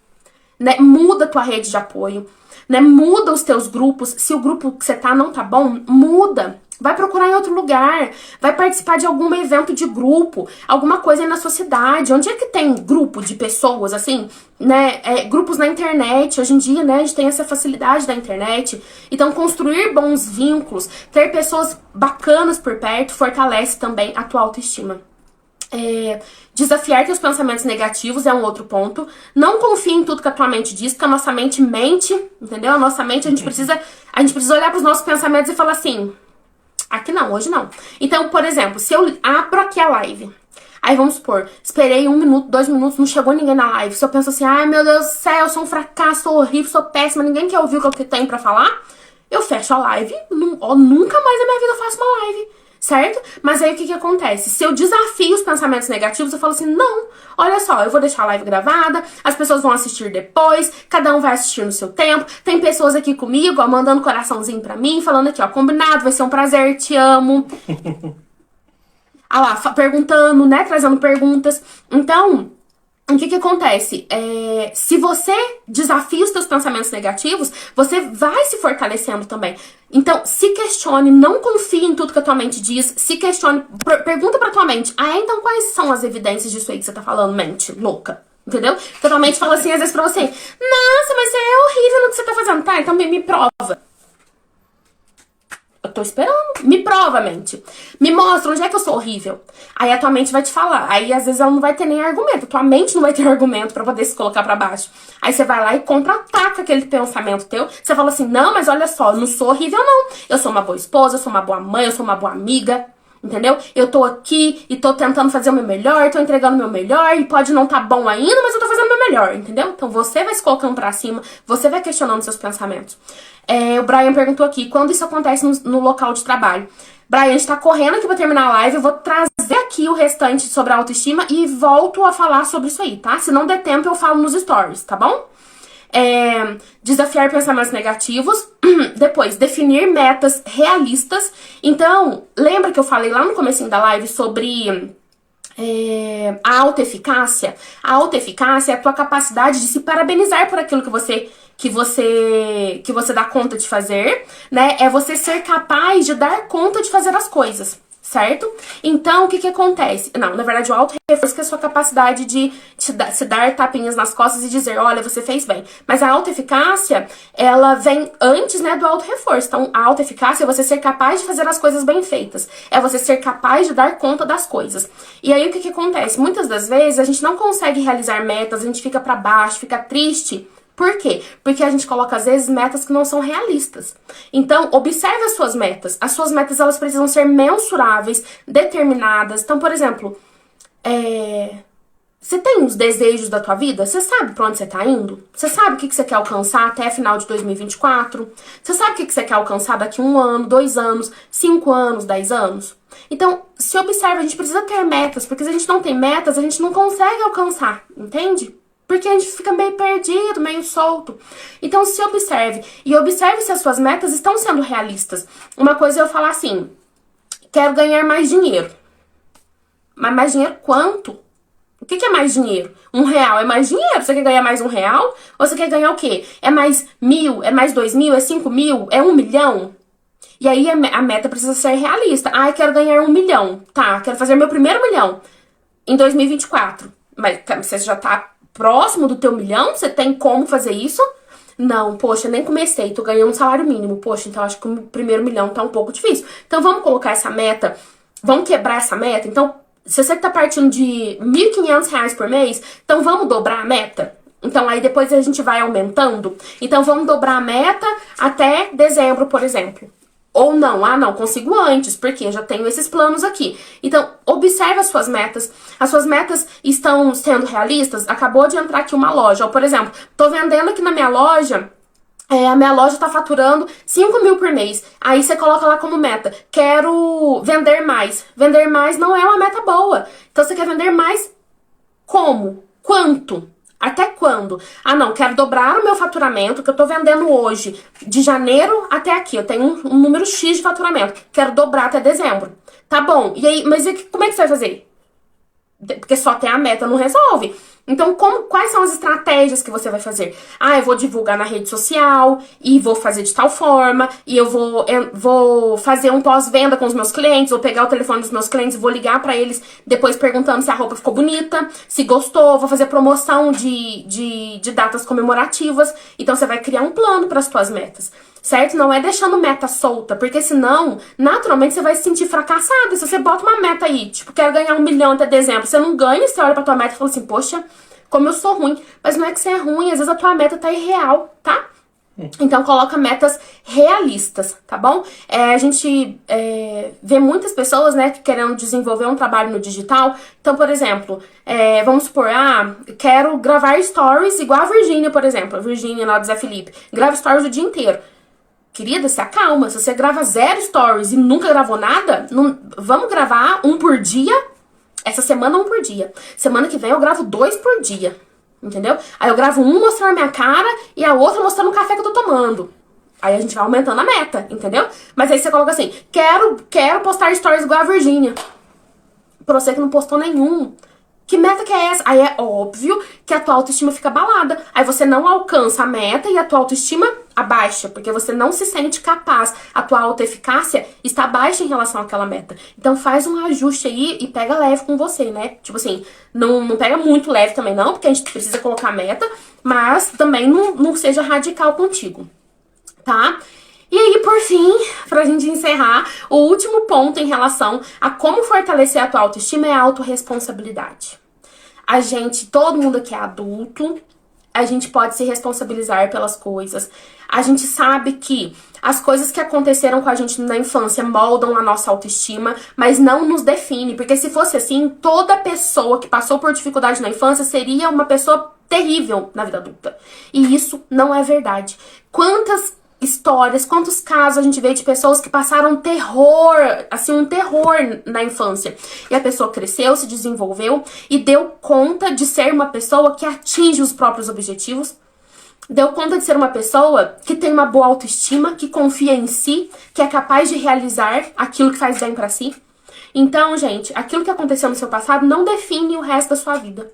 né? Muda a tua rede de apoio, né? Muda os teus grupos. Se o grupo que você tá não tá bom, muda. Vai procurar em outro lugar, vai participar de algum evento de grupo, alguma coisa aí na sua cidade. Onde é que tem grupo de pessoas, assim, né? Grupos na internet, hoje em dia, né? A gente tem essa facilidade da internet. Então, construir bons vínculos, ter pessoas bacanas por perto, fortalece também a tua autoestima. Desafiar teus pensamentos negativos é um outro ponto. Não confie em tudo que a tua mente diz, porque a nossa mente mente, entendeu? A nossa mente, a gente precisa olhar pros nossos pensamentos e falar assim... Aqui não, hoje não. Então, por exemplo, se eu abro aqui a live, aí vamos supor, esperei 1 minuto, 2 minutos, não chegou ninguém na live. Se eu penso assim, ai meu Deus do céu, eu sou um fracasso, sou horrível, sou péssima, ninguém quer ouvir o que eu tenho pra falar, eu fecho a live, nunca mais na minha vida eu faço uma live, certo? Mas aí o que acontece? Se eu desafio os pensamentos negativos, eu falo assim, não, olha só, eu vou deixar a live gravada, as pessoas vão assistir depois, cada um vai assistir no seu tempo, tem pessoas aqui comigo, ó, mandando coraçãozinho pra mim, falando aqui, ó, combinado, vai ser um prazer, te amo. Ah lá, perguntando, né, trazendo perguntas. Então, o que que acontece? Se você desafia os seus pensamentos negativos, você vai se fortalecendo também. Então, se questione, não confie em tudo que a tua mente diz, se questione, pergunta pra tua mente, então quais são as evidências disso aí que você tá falando, mente louca? Entendeu? Porque a tua mente fala assim, às vezes pra você, nossa, mas você é horrível no que você tá fazendo. Tá, então me prova. Eu tô esperando. Me prova, mente. Me mostra onde é que eu sou horrível. Aí a tua mente vai te falar. Aí às vezes ela não vai ter nem argumento. A tua mente não vai ter argumento pra poder se colocar pra baixo. Aí você vai lá e contra-ataca aquele pensamento teu. Você fala assim, não, mas olha só, eu não sou horrível não. Eu sou uma boa esposa, eu sou uma boa mãe, eu sou uma boa amiga. Entendeu? Eu tô aqui e tô tentando fazer o meu melhor, tô entregando o meu melhor e pode não tá bom ainda, mas eu tô fazendo o meu melhor, entendeu? Então você vai se colocando pra cima, você vai questionando seus pensamentos. O Brian perguntou aqui, quando isso acontece no local de trabalho? Brian, a gente tá correndo aqui pra terminar a live, eu vou trazer aqui o restante sobre a autoestima e volto a falar sobre isso aí, tá? Se não der tempo, eu falo nos stories, tá bom? Desafiar pensamentos negativos. Depois, definir metas realistas. Então, lembra que eu falei lá no comecinho da live sobre a autoeficácia? A autoeficácia é a tua capacidade de se parabenizar por aquilo que você dá conta de fazer, né? É você ser capaz de dar conta de fazer as coisas, certo? Então, o que que acontece? Não, na verdade, o auto-reforço que é a sua capacidade de se dar tapinhas nas costas e dizer, olha, você fez bem. Mas a auto-eficácia, ela vem antes, né, do auto-reforço. Então, a auto-eficácia é você ser capaz de fazer as coisas bem feitas. É você ser capaz de dar conta das coisas. E aí, o que que acontece? Muitas das vezes, a gente não consegue realizar metas, a gente fica pra baixo, fica triste. Por quê? Porque a gente coloca, às vezes, metas que não são realistas. Então, observe as suas metas. As suas metas, elas precisam ser mensuráveis, determinadas. Então, por exemplo, você tem os desejos da tua vida? Você sabe pra onde você tá indo? Você sabe o que você quer alcançar até final de 2024? Você sabe o que você quer alcançar daqui 1 ano, 2 anos, 5 anos, 10 anos? Então, se observa, a gente precisa ter metas, porque se a gente não tem metas, a gente não consegue alcançar, entende? Porque a gente fica meio perdido, meio solto. Então se observe. E observe se as suas metas estão sendo realistas. Uma coisa é eu falar assim, quero ganhar mais dinheiro. Mas mais dinheiro quanto? O que é mais dinheiro? R$1 é mais dinheiro? Você quer ganhar mais R$1? Ou você quer ganhar o quê? É mais 1.000? É mais 2.000? É 5.000? É 1 milhão? E aí a meta precisa ser realista. Eu quero ganhar 1 milhão. Tá, quero fazer meu primeiro milhão em 2024. Mas você já tá próximo do teu milhão? Você tem como fazer isso? Não, poxa, nem comecei, tô ganhando um salário mínimo. Poxa, então acho que o primeiro milhão tá um pouco difícil. Então vamos colocar essa meta, vamos quebrar essa meta. Então, se você tá partindo de R$1.500 por mês, então vamos dobrar a meta? Então aí depois a gente vai aumentando. Então vamos dobrar a meta até dezembro, por exemplo. Ou não, consigo antes, porque eu já tenho esses planos aqui. Então, observe as suas metas. As suas metas estão sendo realistas? Acabou de entrar aqui uma loja. Ou, por exemplo, tô vendendo aqui na minha loja, a minha loja tá faturando 5.000 por mês. Aí você coloca lá como meta, quero vender mais. Vender mais não é uma meta boa. Então, você quer vender mais como? Quanto? Até quando? Não, quero dobrar o meu faturamento que eu tô vendendo hoje, de janeiro até aqui. Eu tenho um número X de faturamento. Quero dobrar até dezembro. Tá bom. E aí, mas como é que você vai fazer? Porque só ter a meta não resolve. Então, quais são as estratégias que você vai fazer? Eu vou divulgar na rede social, e vou fazer de tal forma, e eu vou fazer um pós-venda com os meus clientes, vou pegar o telefone dos meus clientes e vou ligar pra eles depois perguntando se a roupa ficou bonita, se gostou, vou fazer promoção de datas comemorativas. Então, você vai criar um plano para as suas metas. Certo? Não é deixando meta solta, porque senão, naturalmente, você vai se sentir fracassado. Se você bota uma meta aí, tipo, quero ganhar 1 milhão até dezembro, você não ganha, você olha pra tua meta e fala assim, poxa, como eu sou ruim. Mas não é que você é ruim, às vezes a tua meta tá irreal, tá? Então, coloca metas realistas, tá bom? A gente vê muitas pessoas, né, querendo desenvolver um trabalho no digital. Então, por exemplo, vamos supor, quero gravar stories igual a Virgínia, por exemplo. A Virgínia lá do Zé Felipe. Grava stories o dia inteiro. Querida, se acalma. Se você grava 0 stories e nunca gravou nada, vamos gravar 1 por dia. Essa semana 1 por dia. Semana que vem eu gravo 2 por dia. Entendeu? Aí eu gravo um mostrando a minha cara e a outra mostrando o café que eu tô tomando. Aí a gente vai aumentando a meta, entendeu? Mas aí você coloca assim, quero postar stories igual a Virgínia. Pra você que não postou nenhum. Que meta que é essa? Aí é óbvio que a tua autoestima fica abalada. Aí você não alcança a meta e a tua autoestima abaixa, porque você não se sente capaz. A tua autoeficácia está baixa em relação àquela meta. Então faz um ajuste aí e pega leve com você, né? Tipo assim, não pega muito leve também não, porque a gente precisa colocar meta, mas também não seja radical contigo, tá? E aí, por fim, pra gente encerrar, o último ponto em relação a como fortalecer a tua autoestima é a autorresponsabilidade. Todo mundo que é adulto, a gente pode se responsabilizar pelas coisas. A gente sabe que as coisas que aconteceram com a gente na infância moldam a nossa autoestima, mas não nos define. Porque se fosse assim, toda pessoa que passou por dificuldade na infância seria uma pessoa terrível na vida adulta. E isso não é verdade. Quantas histórias, quantos casos a gente vê de pessoas que passaram terror, assim, um terror na infância. E a pessoa cresceu, se desenvolveu e deu conta de ser uma pessoa que atinge os próprios objetivos. Deu conta de ser uma pessoa que tem uma boa autoestima, que confia em si, que é capaz de realizar aquilo que faz bem pra si. Então, gente, aquilo que aconteceu no seu passado não define o resto da sua vida.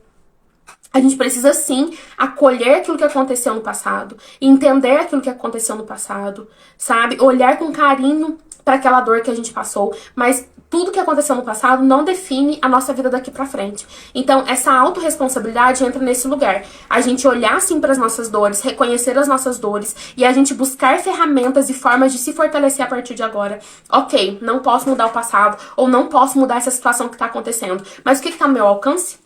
A gente precisa, sim, acolher aquilo que aconteceu no passado, entender aquilo que aconteceu no passado, sabe? Olhar com carinho para aquela dor que a gente passou, mas tudo que aconteceu no passado não define a nossa vida daqui pra frente. Então, essa autorresponsabilidade entra nesse lugar. A gente olhar, sim, para as nossas dores, reconhecer as nossas dores e a gente buscar ferramentas e formas de se fortalecer a partir de agora. Ok, não posso mudar o passado ou não posso mudar essa situação que tá acontecendo, mas o que tá no meu alcance?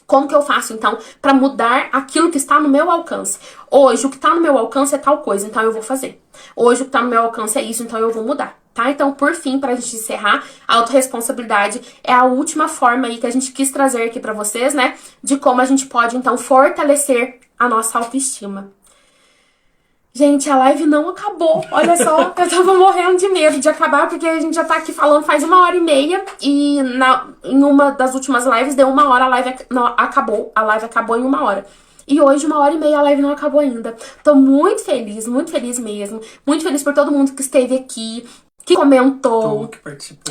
Como que eu faço, então, pra mudar aquilo que está no meu alcance? Hoje, o que tá no meu alcance é tal coisa, então eu vou fazer. Hoje, o que tá no meu alcance é isso, então eu vou mudar, tá? Então, por fim, pra gente encerrar, a autorresponsabilidade é a última forma aí que a gente quis trazer aqui pra vocês, né? De como a gente pode, então, fortalecer a nossa autoestima. Gente, a live não acabou. Olha só, eu tava morrendo de medo de acabar, porque a gente já tá aqui falando faz 1h30 e em uma das últimas lives deu 1 hora, a live acabou. A live acabou em 1 hora. E hoje, 1h30, a live não acabou ainda. Tô muito feliz mesmo. Muito feliz por todo mundo que esteve aqui, que comentou,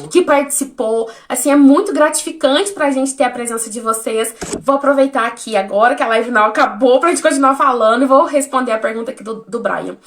que participou. Assim, é muito gratificante pra gente ter a presença de vocês. Vou aproveitar aqui agora que a live não acabou pra gente continuar falando e vou responder a pergunta aqui do Brian.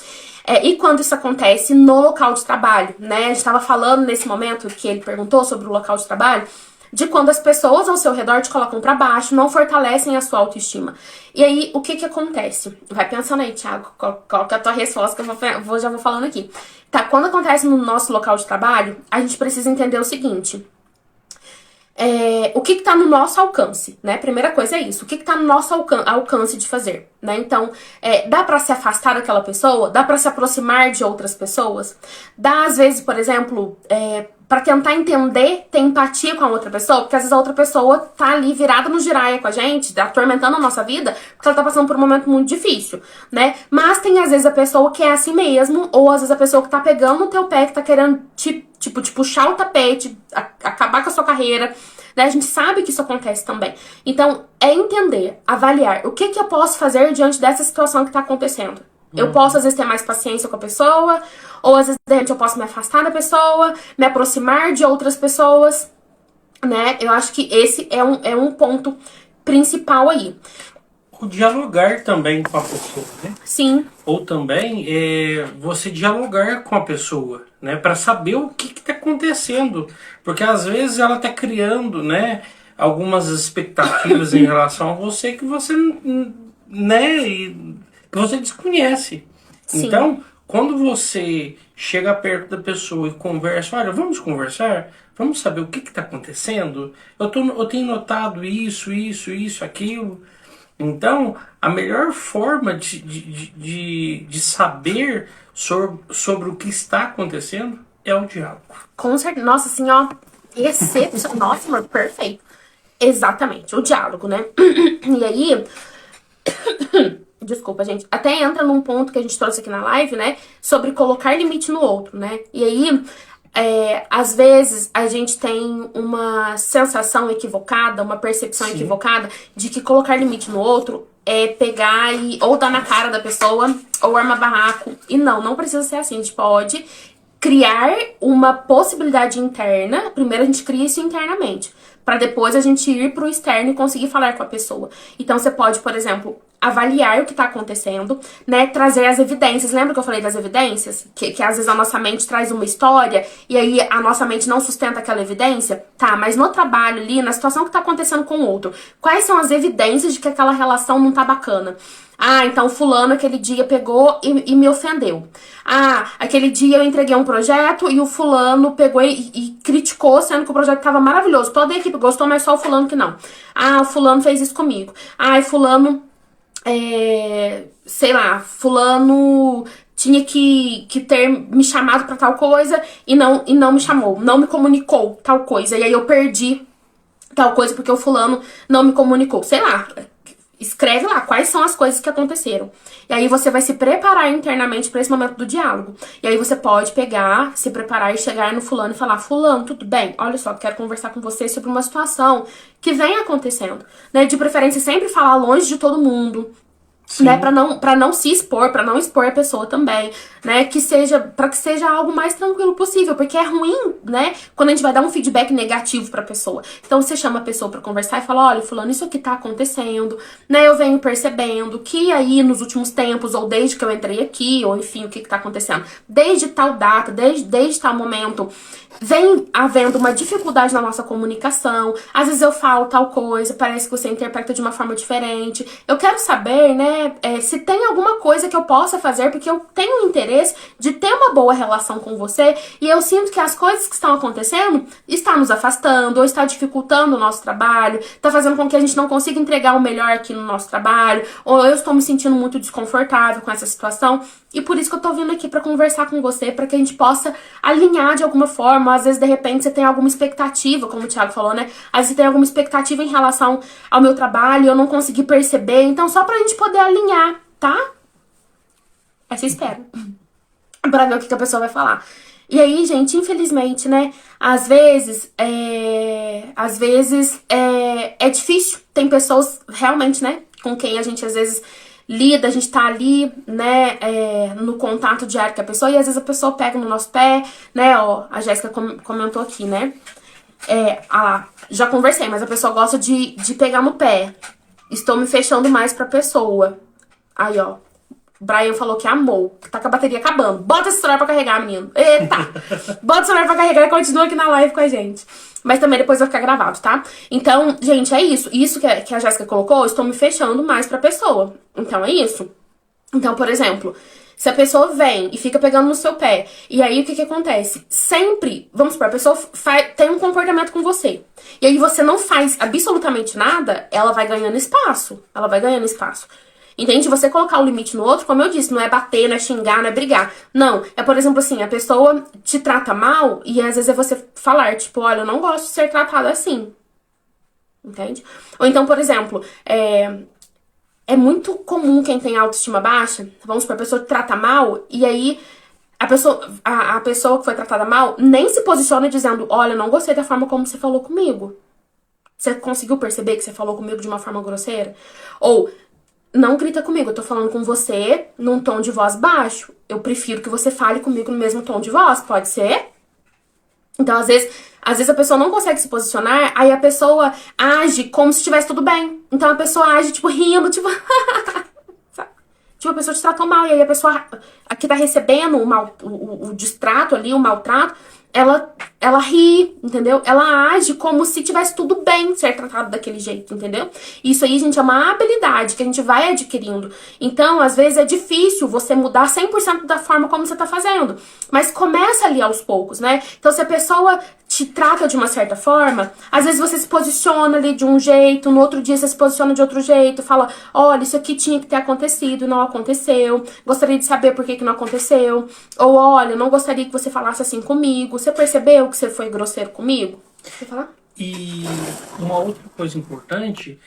E quando isso acontece no local de trabalho, né? A gente tava falando nesse momento que ele perguntou sobre o local de trabalho, de quando as pessoas ao seu redor te colocam pra baixo, não fortalecem a sua autoestima. E aí, o que acontece? Vai pensando aí, Thiago, qual que é a tua resposta que eu já vou falando aqui. Tá, quando acontece no nosso local de trabalho, a gente precisa entender o seguinte. O que tá no nosso alcance, né? Primeira coisa é isso. O que tá no nosso alcance de fazer, né? Então, dá pra se afastar daquela pessoa? Dá pra se aproximar de outras pessoas? Dá, às vezes, por exemplo, pra tentar entender, ter empatia com a outra pessoa, porque às vezes a outra pessoa tá ali virada no giraia com a gente, atormentando a nossa vida, porque ela tá passando por um momento muito difícil, né? Mas tem às vezes a pessoa que é assim mesmo, ou às vezes a pessoa que tá pegando no teu pé, que tá querendo te puxar o tapete, acabar com a sua carreira, né? A gente sabe que isso acontece também. Então, é entender, avaliar, o que eu posso fazer diante dessa situação que tá acontecendo. Eu posso, às vezes, ter mais paciência com a pessoa, ou às vezes, de repente, eu posso me afastar da pessoa, me aproximar de outras pessoas, né? Eu acho que esse é um ponto principal aí. O dialogar também com a pessoa, né? Sim. Ou também você dialogar com a pessoa, né? Para saber o que tá acontecendo. Porque às vezes ela tá criando, né? Algumas expectativas em relação a você que você, né? Que você desconhece. Sim. Então, quando você chega perto da pessoa e conversa, olha, vamos conversar? Vamos saber o que está acontecendo? Eu tenho notado isso, aquilo. Então, a melhor forma de saber sobre o que está acontecendo é o diálogo. Com certeza. Nossa, assim, ó, excepcional. Nossa, amor, perfeito. Exatamente, o diálogo, né? E aí... Desculpa, gente. Até entra num ponto que a gente trouxe aqui na live, né? Sobre colocar limite no outro, né? E aí, às vezes, a gente tem uma sensação equivocada, uma percepção Sim. equivocada de que colocar limite no outro é pegar e ou dar na cara da pessoa ou armar barraco. E não precisa ser assim. A gente pode criar uma possibilidade interna. Primeiro a gente cria isso internamente. para depois a gente ir pro externo e conseguir falar com a pessoa. Então você pode, por exemplo, avaliar o que tá acontecendo, né? Trazer as evidências. Lembra que eu falei das evidências? Que às vezes a nossa mente traz uma história e aí a nossa mente não sustenta aquela evidência? Tá, mas no trabalho ali, na situação que tá acontecendo com o outro, quais são as evidências de que aquela relação não tá bacana? Ah, então fulano aquele dia pegou e me ofendeu. Ah, aquele dia eu entreguei um projeto e o fulano pegou e criticou, sendo que o projeto tava maravilhoso. Toda a equipe gostou, mas só o fulano que não. Ah, o fulano fez isso comigo. Ah, e fulano... sei lá, fulano tinha que ter me chamado pra tal coisa e não me chamou, não me comunicou tal coisa, e aí eu perdi tal coisa porque o fulano não me comunicou, sei lá. Escreve lá quais são as coisas que aconteceram. E aí você vai se preparar internamente para esse momento do diálogo. E aí você pode pegar, se preparar e chegar no fulano e falar: fulano, tudo bem? Olha só, quero conversar com você sobre uma situação que vem acontecendo, né? De preferência sempre falar longe de todo mundo. Sim. Né, pra não se expor, pra não expor a pessoa também, né, pra que seja algo mais tranquilo possível, porque é ruim, né, quando a gente vai dar um feedback negativo pra pessoa. Então você chama a pessoa pra conversar e fala: olha, fulano, isso aqui tá acontecendo, né, eu venho percebendo que aí nos últimos tempos, ou desde que eu entrei aqui, ou enfim, o que tá acontecendo, desde tal data, desde tal momento, vem havendo uma dificuldade na nossa comunicação, às vezes eu falo tal coisa, parece que você interpreta de uma forma diferente, eu quero saber, né, se tem alguma coisa que eu possa fazer, porque eu tenho interesse de ter uma boa relação com você, e eu sinto que as coisas que estão acontecendo estão nos afastando, ou está dificultando o nosso trabalho, está fazendo com que a gente não consiga entregar o melhor aqui no nosso trabalho, ou eu estou me sentindo muito desconfortável com essa situação, e por isso que eu tô vindo aqui pra conversar com você, pra que a gente possa alinhar de alguma forma. Às vezes, de repente, você tem alguma expectativa, como o Thiago falou, né? Às vezes você tem alguma expectativa em relação ao meu trabalho e eu não consegui perceber. Então, só pra gente poder alinhar, tá? Essa espera. Pra ver o que a pessoa vai falar. E aí, gente, infelizmente, né? Às vezes é difícil. Tem pessoas realmente, né? Com quem a gente, às vezes... lida, a gente tá ali, né, no contato diário com a pessoa, e às vezes a pessoa pega no nosso pé, né, ó, a Jéssica comentou aqui, né, já conversei, mas a pessoa gosta de pegar no pé, estou me fechando mais pra pessoa, aí, ó, Brian falou que amou, que tá com a bateria acabando, bota esse celular pra carregar, menino, eita, bota o celular pra carregar e continua aqui na live com a gente. Mas também depois vai ficar gravado, tá? Então, gente, é isso. Isso que a Jéssica colocou, eu estou me fechando mais pra pessoa. Então, é isso. Então, por exemplo, se a pessoa vem e fica pegando no seu pé, e aí o que acontece? Sempre, vamos supor, a pessoa tem um comportamento com você. E aí você não faz absolutamente nada, ela vai ganhando espaço. Ela vai ganhando espaço. Entende? Você colocar o limite no outro, como eu disse, não é bater, não é xingar, não é brigar. Não, é por exemplo assim, a pessoa te trata mal e às vezes é você falar, tipo, olha, eu não gosto de ser tratada assim. Entende? Ou então, por exemplo, é muito comum quem tem autoestima baixa, vamos supor, a pessoa te trata mal e aí a pessoa que foi tratada mal nem se posiciona dizendo, olha, eu não gostei da forma como você falou comigo. Você conseguiu perceber que você falou comigo de uma forma grosseira? Ou... não grita comigo, eu tô falando com você num tom de voz baixo. Eu prefiro que você fale comigo no mesmo tom de voz, pode ser? Então, às vezes a pessoa não consegue se posicionar, aí a pessoa age como se estivesse tudo bem. Então a pessoa age, tipo, rindo, tipo... tipo, a pessoa te tratou mal, e aí a pessoa que tá recebendo o distrato ali, o maltrato, ela ri, entendeu? Ela age como se tivesse tudo bem ser tratado daquele jeito, entendeu? Isso aí, gente, é uma habilidade que a gente vai adquirindo. Então, às vezes é difícil você mudar 100% da forma como você tá fazendo. Mas começa ali aos poucos, né? Então, se a pessoa te trata de uma certa forma, às vezes você se posiciona ali de um jeito, no outro dia você se posiciona de outro jeito, fala, olha, isso aqui tinha que ter acontecido e não aconteceu, gostaria de saber por que não aconteceu, ou olha, não gostaria que você falasse assim comigo, você percebeu que você foi grosseiro comigo? Quer falar? E uma outra coisa importante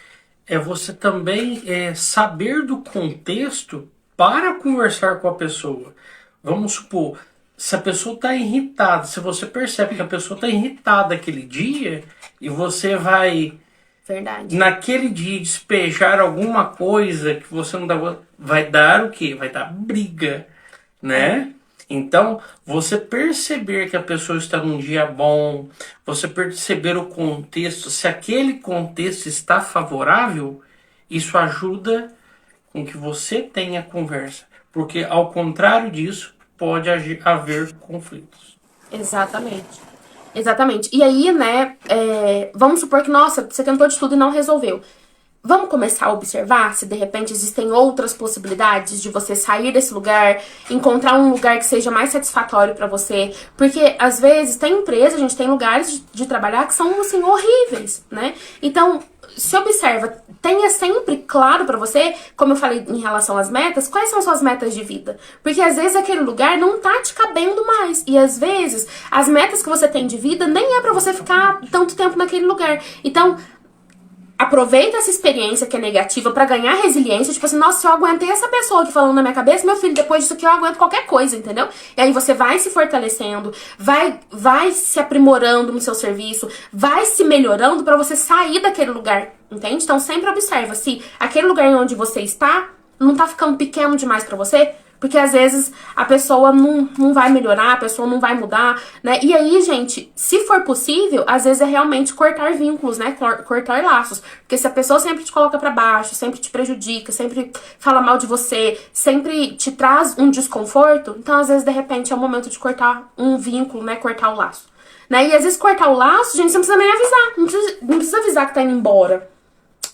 é você também saber do contexto para conversar com a pessoa. Vamos supor, se a pessoa está irritada, se você percebe que a pessoa está irritada aquele dia e você vai, verdade, naquele dia despejar alguma coisa que você não dá, vai dar o quê? Vai dar briga, né? Então, você perceber que a pessoa está num dia bom, você perceber o contexto, se aquele contexto está favorável, isso ajuda com que você tenha conversa. Porque, ao contrário disso, pode haver conflitos. Exatamente. Exatamente. E aí, né, vamos supor que, nossa, você tentou de tudo e não resolveu. Vamos começar a observar se de repente existem outras possibilidades de você sair desse lugar, encontrar um lugar que seja mais satisfatório pra você, porque às vezes tem empresa, a gente tem lugares de trabalhar que são assim horríveis, né? Então, se observa, tenha sempre claro pra você, como eu falei em relação às metas, quais são suas metas de vida. Porque às vezes aquele lugar não tá te cabendo mais. E às vezes as metas que você tem de vida nem é pra você ficar tanto tempo naquele lugar. Então, aproveita essa experiência que é negativa pra ganhar resiliência, tipo assim, nossa, se eu aguentei essa pessoa aqui falando na minha cabeça, meu filho, depois disso aqui eu aguento qualquer coisa, entendeu? E aí você vai se fortalecendo, vai se aprimorando no seu serviço, vai se melhorando pra você sair daquele lugar, entende? Então sempre observa se aquele lugar onde você está não tá ficando pequeno demais pra você. Porque às vezes a pessoa não vai melhorar, a pessoa não vai mudar, né? E aí, gente, se for possível, às vezes é realmente cortar vínculos, né? Cortar laços. Porque se a pessoa sempre te coloca pra baixo, sempre te prejudica, sempre fala mal de você, sempre te traz um desconforto, então às vezes, de repente, é o momento de cortar um vínculo, né? Cortar o laço. Né? E às vezes cortar o laço, gente, você não precisa nem avisar. Não precisa avisar que tá indo embora.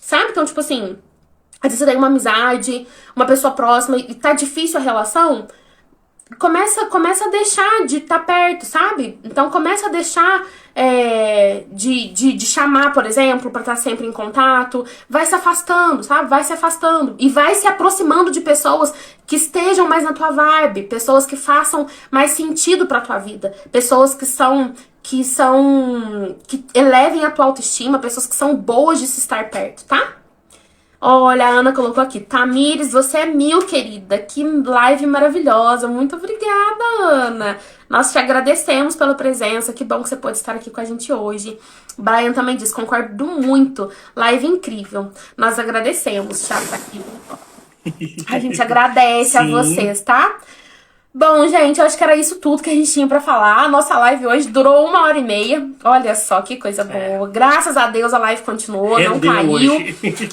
Sabe? Então, tipo assim, às vezes você tem uma amizade, uma pessoa próxima e tá difícil a relação, começa a deixar de estar perto, sabe? Então começa a deixar de chamar, por exemplo, pra estar sempre em contato. Vai se afastando, sabe? Vai se afastando. E vai se aproximando de pessoas que estejam mais na tua vibe, pessoas que façam mais sentido pra tua vida, pessoas que elevem a tua autoestima, pessoas que são boas de se estar perto, tá? Olha, a Ana colocou aqui, Tamires, você é 1000, querida. Que live maravilhosa. Muito obrigada, Ana. Nós te agradecemos pela presença. Que bom que você pôde estar aqui com a gente hoje. Brian também diz, concordo muito. Live incrível. Nós agradecemos, Thiago, tá aqui. A gente agradece a vocês, tá? Bom, gente, eu acho que era isso tudo que a gente tinha pra falar. A nossa live hoje durou 1h30. Olha só que coisa boa. Graças a Deus a live continuou, não caiu.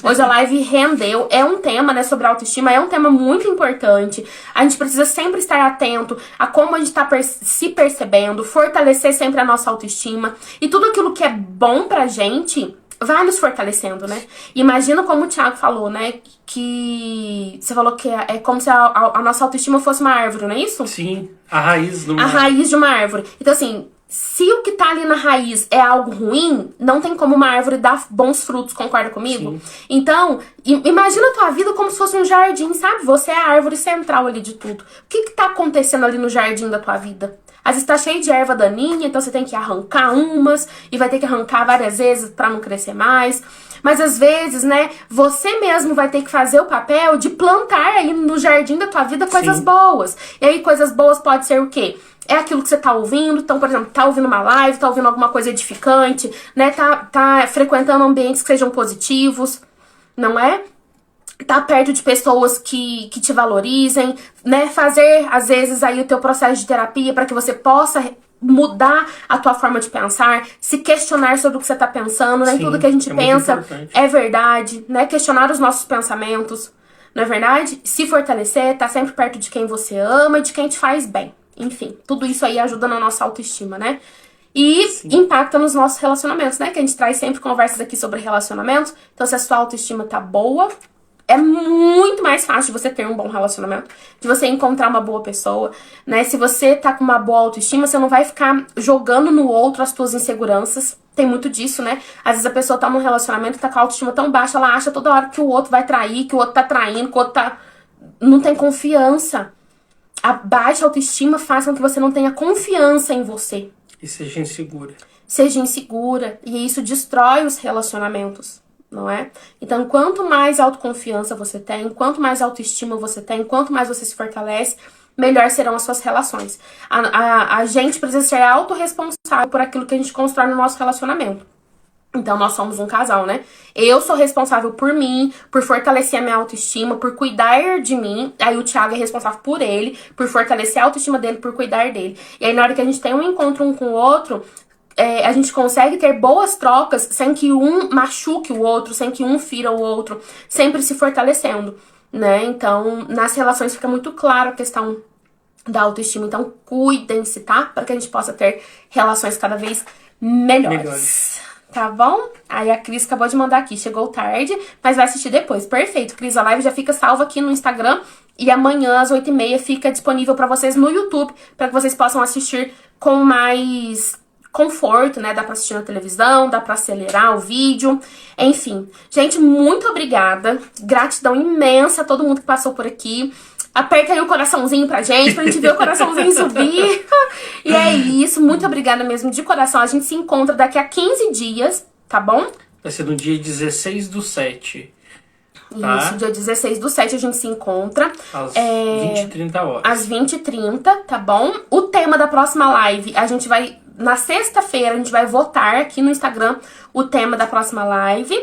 Hoje a live rendeu. É um tema, né, sobre autoestima. É um tema muito importante. A gente precisa sempre estar atento a como a gente tá se percebendo, fortalecer sempre a nossa autoestima. E tudo aquilo que é bom pra gente vai nos fortalecendo, né? Imagina como o Thiago falou, né? Que você falou que é como se a nossa autoestima fosse uma árvore, não é isso? Sim, a raiz de uma árvore. A raiz de uma árvore. Então, assim, se o que tá ali na raiz é algo ruim, não tem como uma árvore dar bons frutos, concorda comigo? Sim. Então, imagina a tua vida como se fosse um jardim, sabe? Você é a árvore central ali de tudo. O que tá acontecendo ali no jardim da tua vida? Às vezes tá cheio de erva daninha, então você tem que arrancar umas e vai ter que arrancar várias vezes pra não crescer mais. Mas às vezes, né, você mesmo vai ter que fazer o papel de plantar aí no jardim da tua vida coisas Sim. boas. E aí coisas boas pode ser o quê? É aquilo que você tá ouvindo, então, por exemplo, tá ouvindo uma live, tá ouvindo alguma coisa edificante, né, tá frequentando ambientes que sejam positivos, não é? Tá perto de pessoas que te valorizem, né? Fazer, às vezes, aí o teu processo de terapia para que você possa mudar a tua forma de pensar, se questionar sobre o que você tá pensando, né? Sim, tudo que a gente pensa é verdade, né? Questionar os nossos pensamentos, não é verdade? Se fortalecer, tá sempre perto de quem você ama e de quem te faz bem. Enfim, tudo isso aí ajuda na nossa autoestima, né? E Sim. impacta nos nossos relacionamentos, né? Que a gente traz sempre conversas aqui sobre relacionamentos. Então, se a sua autoestima tá boa, é muito mais fácil de você ter um bom relacionamento, de você encontrar uma boa pessoa, né? Se você tá com uma boa autoestima, você não vai ficar jogando no outro as suas inseguranças. Tem muito disso, né? Às vezes a pessoa tá num relacionamento e tá com a autoestima tão baixa, ela acha toda hora que o outro vai trair, que o outro tá traindo, que o outro tá... Não tem confiança. A baixa autoestima faz com que você não tenha confiança em você. E seja insegura. Seja insegura. E isso destrói os relacionamentos. Não é? Então, quanto mais autoconfiança você tem, quanto mais autoestima você tem, quanto mais você se fortalece, melhor serão as suas relações. A gente precisa ser autorresponsável por aquilo que a gente constrói no nosso relacionamento. Então, nós somos um casal, né? Eu sou responsável por mim, por fortalecer a minha autoestima, por cuidar de mim. Aí o Thiago é responsável por ele, por fortalecer a autoestima dele, por cuidar dele. E aí, na hora que a gente tem um encontro um com o outro, a gente consegue ter boas trocas sem que um machuque o outro, sem que um fira o outro, sempre se fortalecendo, né? Então, nas relações fica muito claro a questão da autoestima. Então, cuidem-se, tá? Para que a gente possa ter relações cada vez melhores. Tá bom? Aí a Cris acabou de mandar aqui. Chegou tarde, mas vai assistir depois. Perfeito, Cris. A live já fica salva aqui no Instagram. E amanhã, às 8h30, fica disponível pra vocês no YouTube. Pra que vocês possam assistir com mais conforto, né? Dá pra assistir na televisão, dá pra acelerar o vídeo. Enfim. Gente, muito obrigada. Gratidão imensa a todo mundo que passou por aqui. Aperta aí o coraçãozinho pra gente ver o coraçãozinho subir. E é isso, muito obrigada mesmo de coração. A gente se encontra daqui a 15 dias, tá bom? Vai ser no dia 16/7. Tá? Isso, dia 16/7 a gente se encontra. Às 20h30. Às 20h30, tá bom? O tema da próxima live, a gente vai... Na sexta-feira, a gente vai votar aqui no Instagram o tema da próxima live,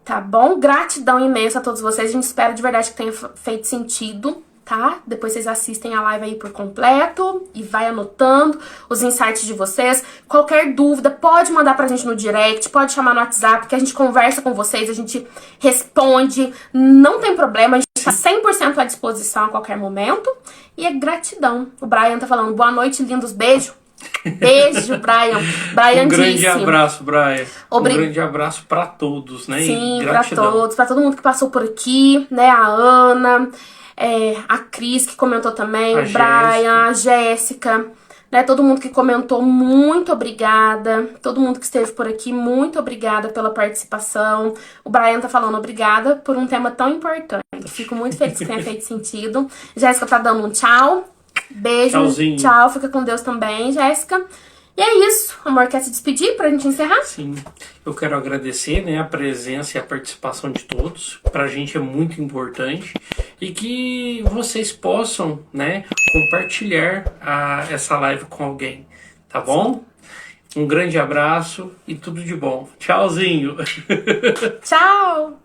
tá bom? Gratidão imensa a todos vocês. A gente espera de verdade que tenha feito sentido, tá? Depois vocês assistem a live aí por completo e vai anotando os insights de vocês. Qualquer dúvida, pode mandar pra gente no direct, pode chamar no WhatsApp, que a gente conversa com vocês, a gente responde, não tem problema, a gente tá 100% à disposição a qualquer momento. E é gratidão. O Brian tá falando, boa noite, lindos, beijo. Beijo, Brian. Brian um grande disse, abraço, Brian. Um grande abraço pra todos, né? Sim, pra todos, pra todo mundo que passou por aqui, né? A Ana... a Cris, que comentou também, o Brian, a Jéssica, né? Todo mundo que comentou, muito obrigada. Todo mundo que esteve por aqui, muito obrigada pela participação. O Brian tá falando obrigada por um tema tão importante. Fico muito feliz que tenha feito sentido. Jéssica tá dando um tchau. Beijo. Tchauzinho. Tchau, fica com Deus também, Jéssica. E é isso. Amor, quer se despedir pra gente encerrar? Sim. Eu quero agradecer, né, a presença e a participação de todos. Pra gente é muito importante. E que vocês possam, né, compartilhar essa live com alguém. Tá bom? Um grande abraço e tudo de bom. Tchauzinho. Tchau.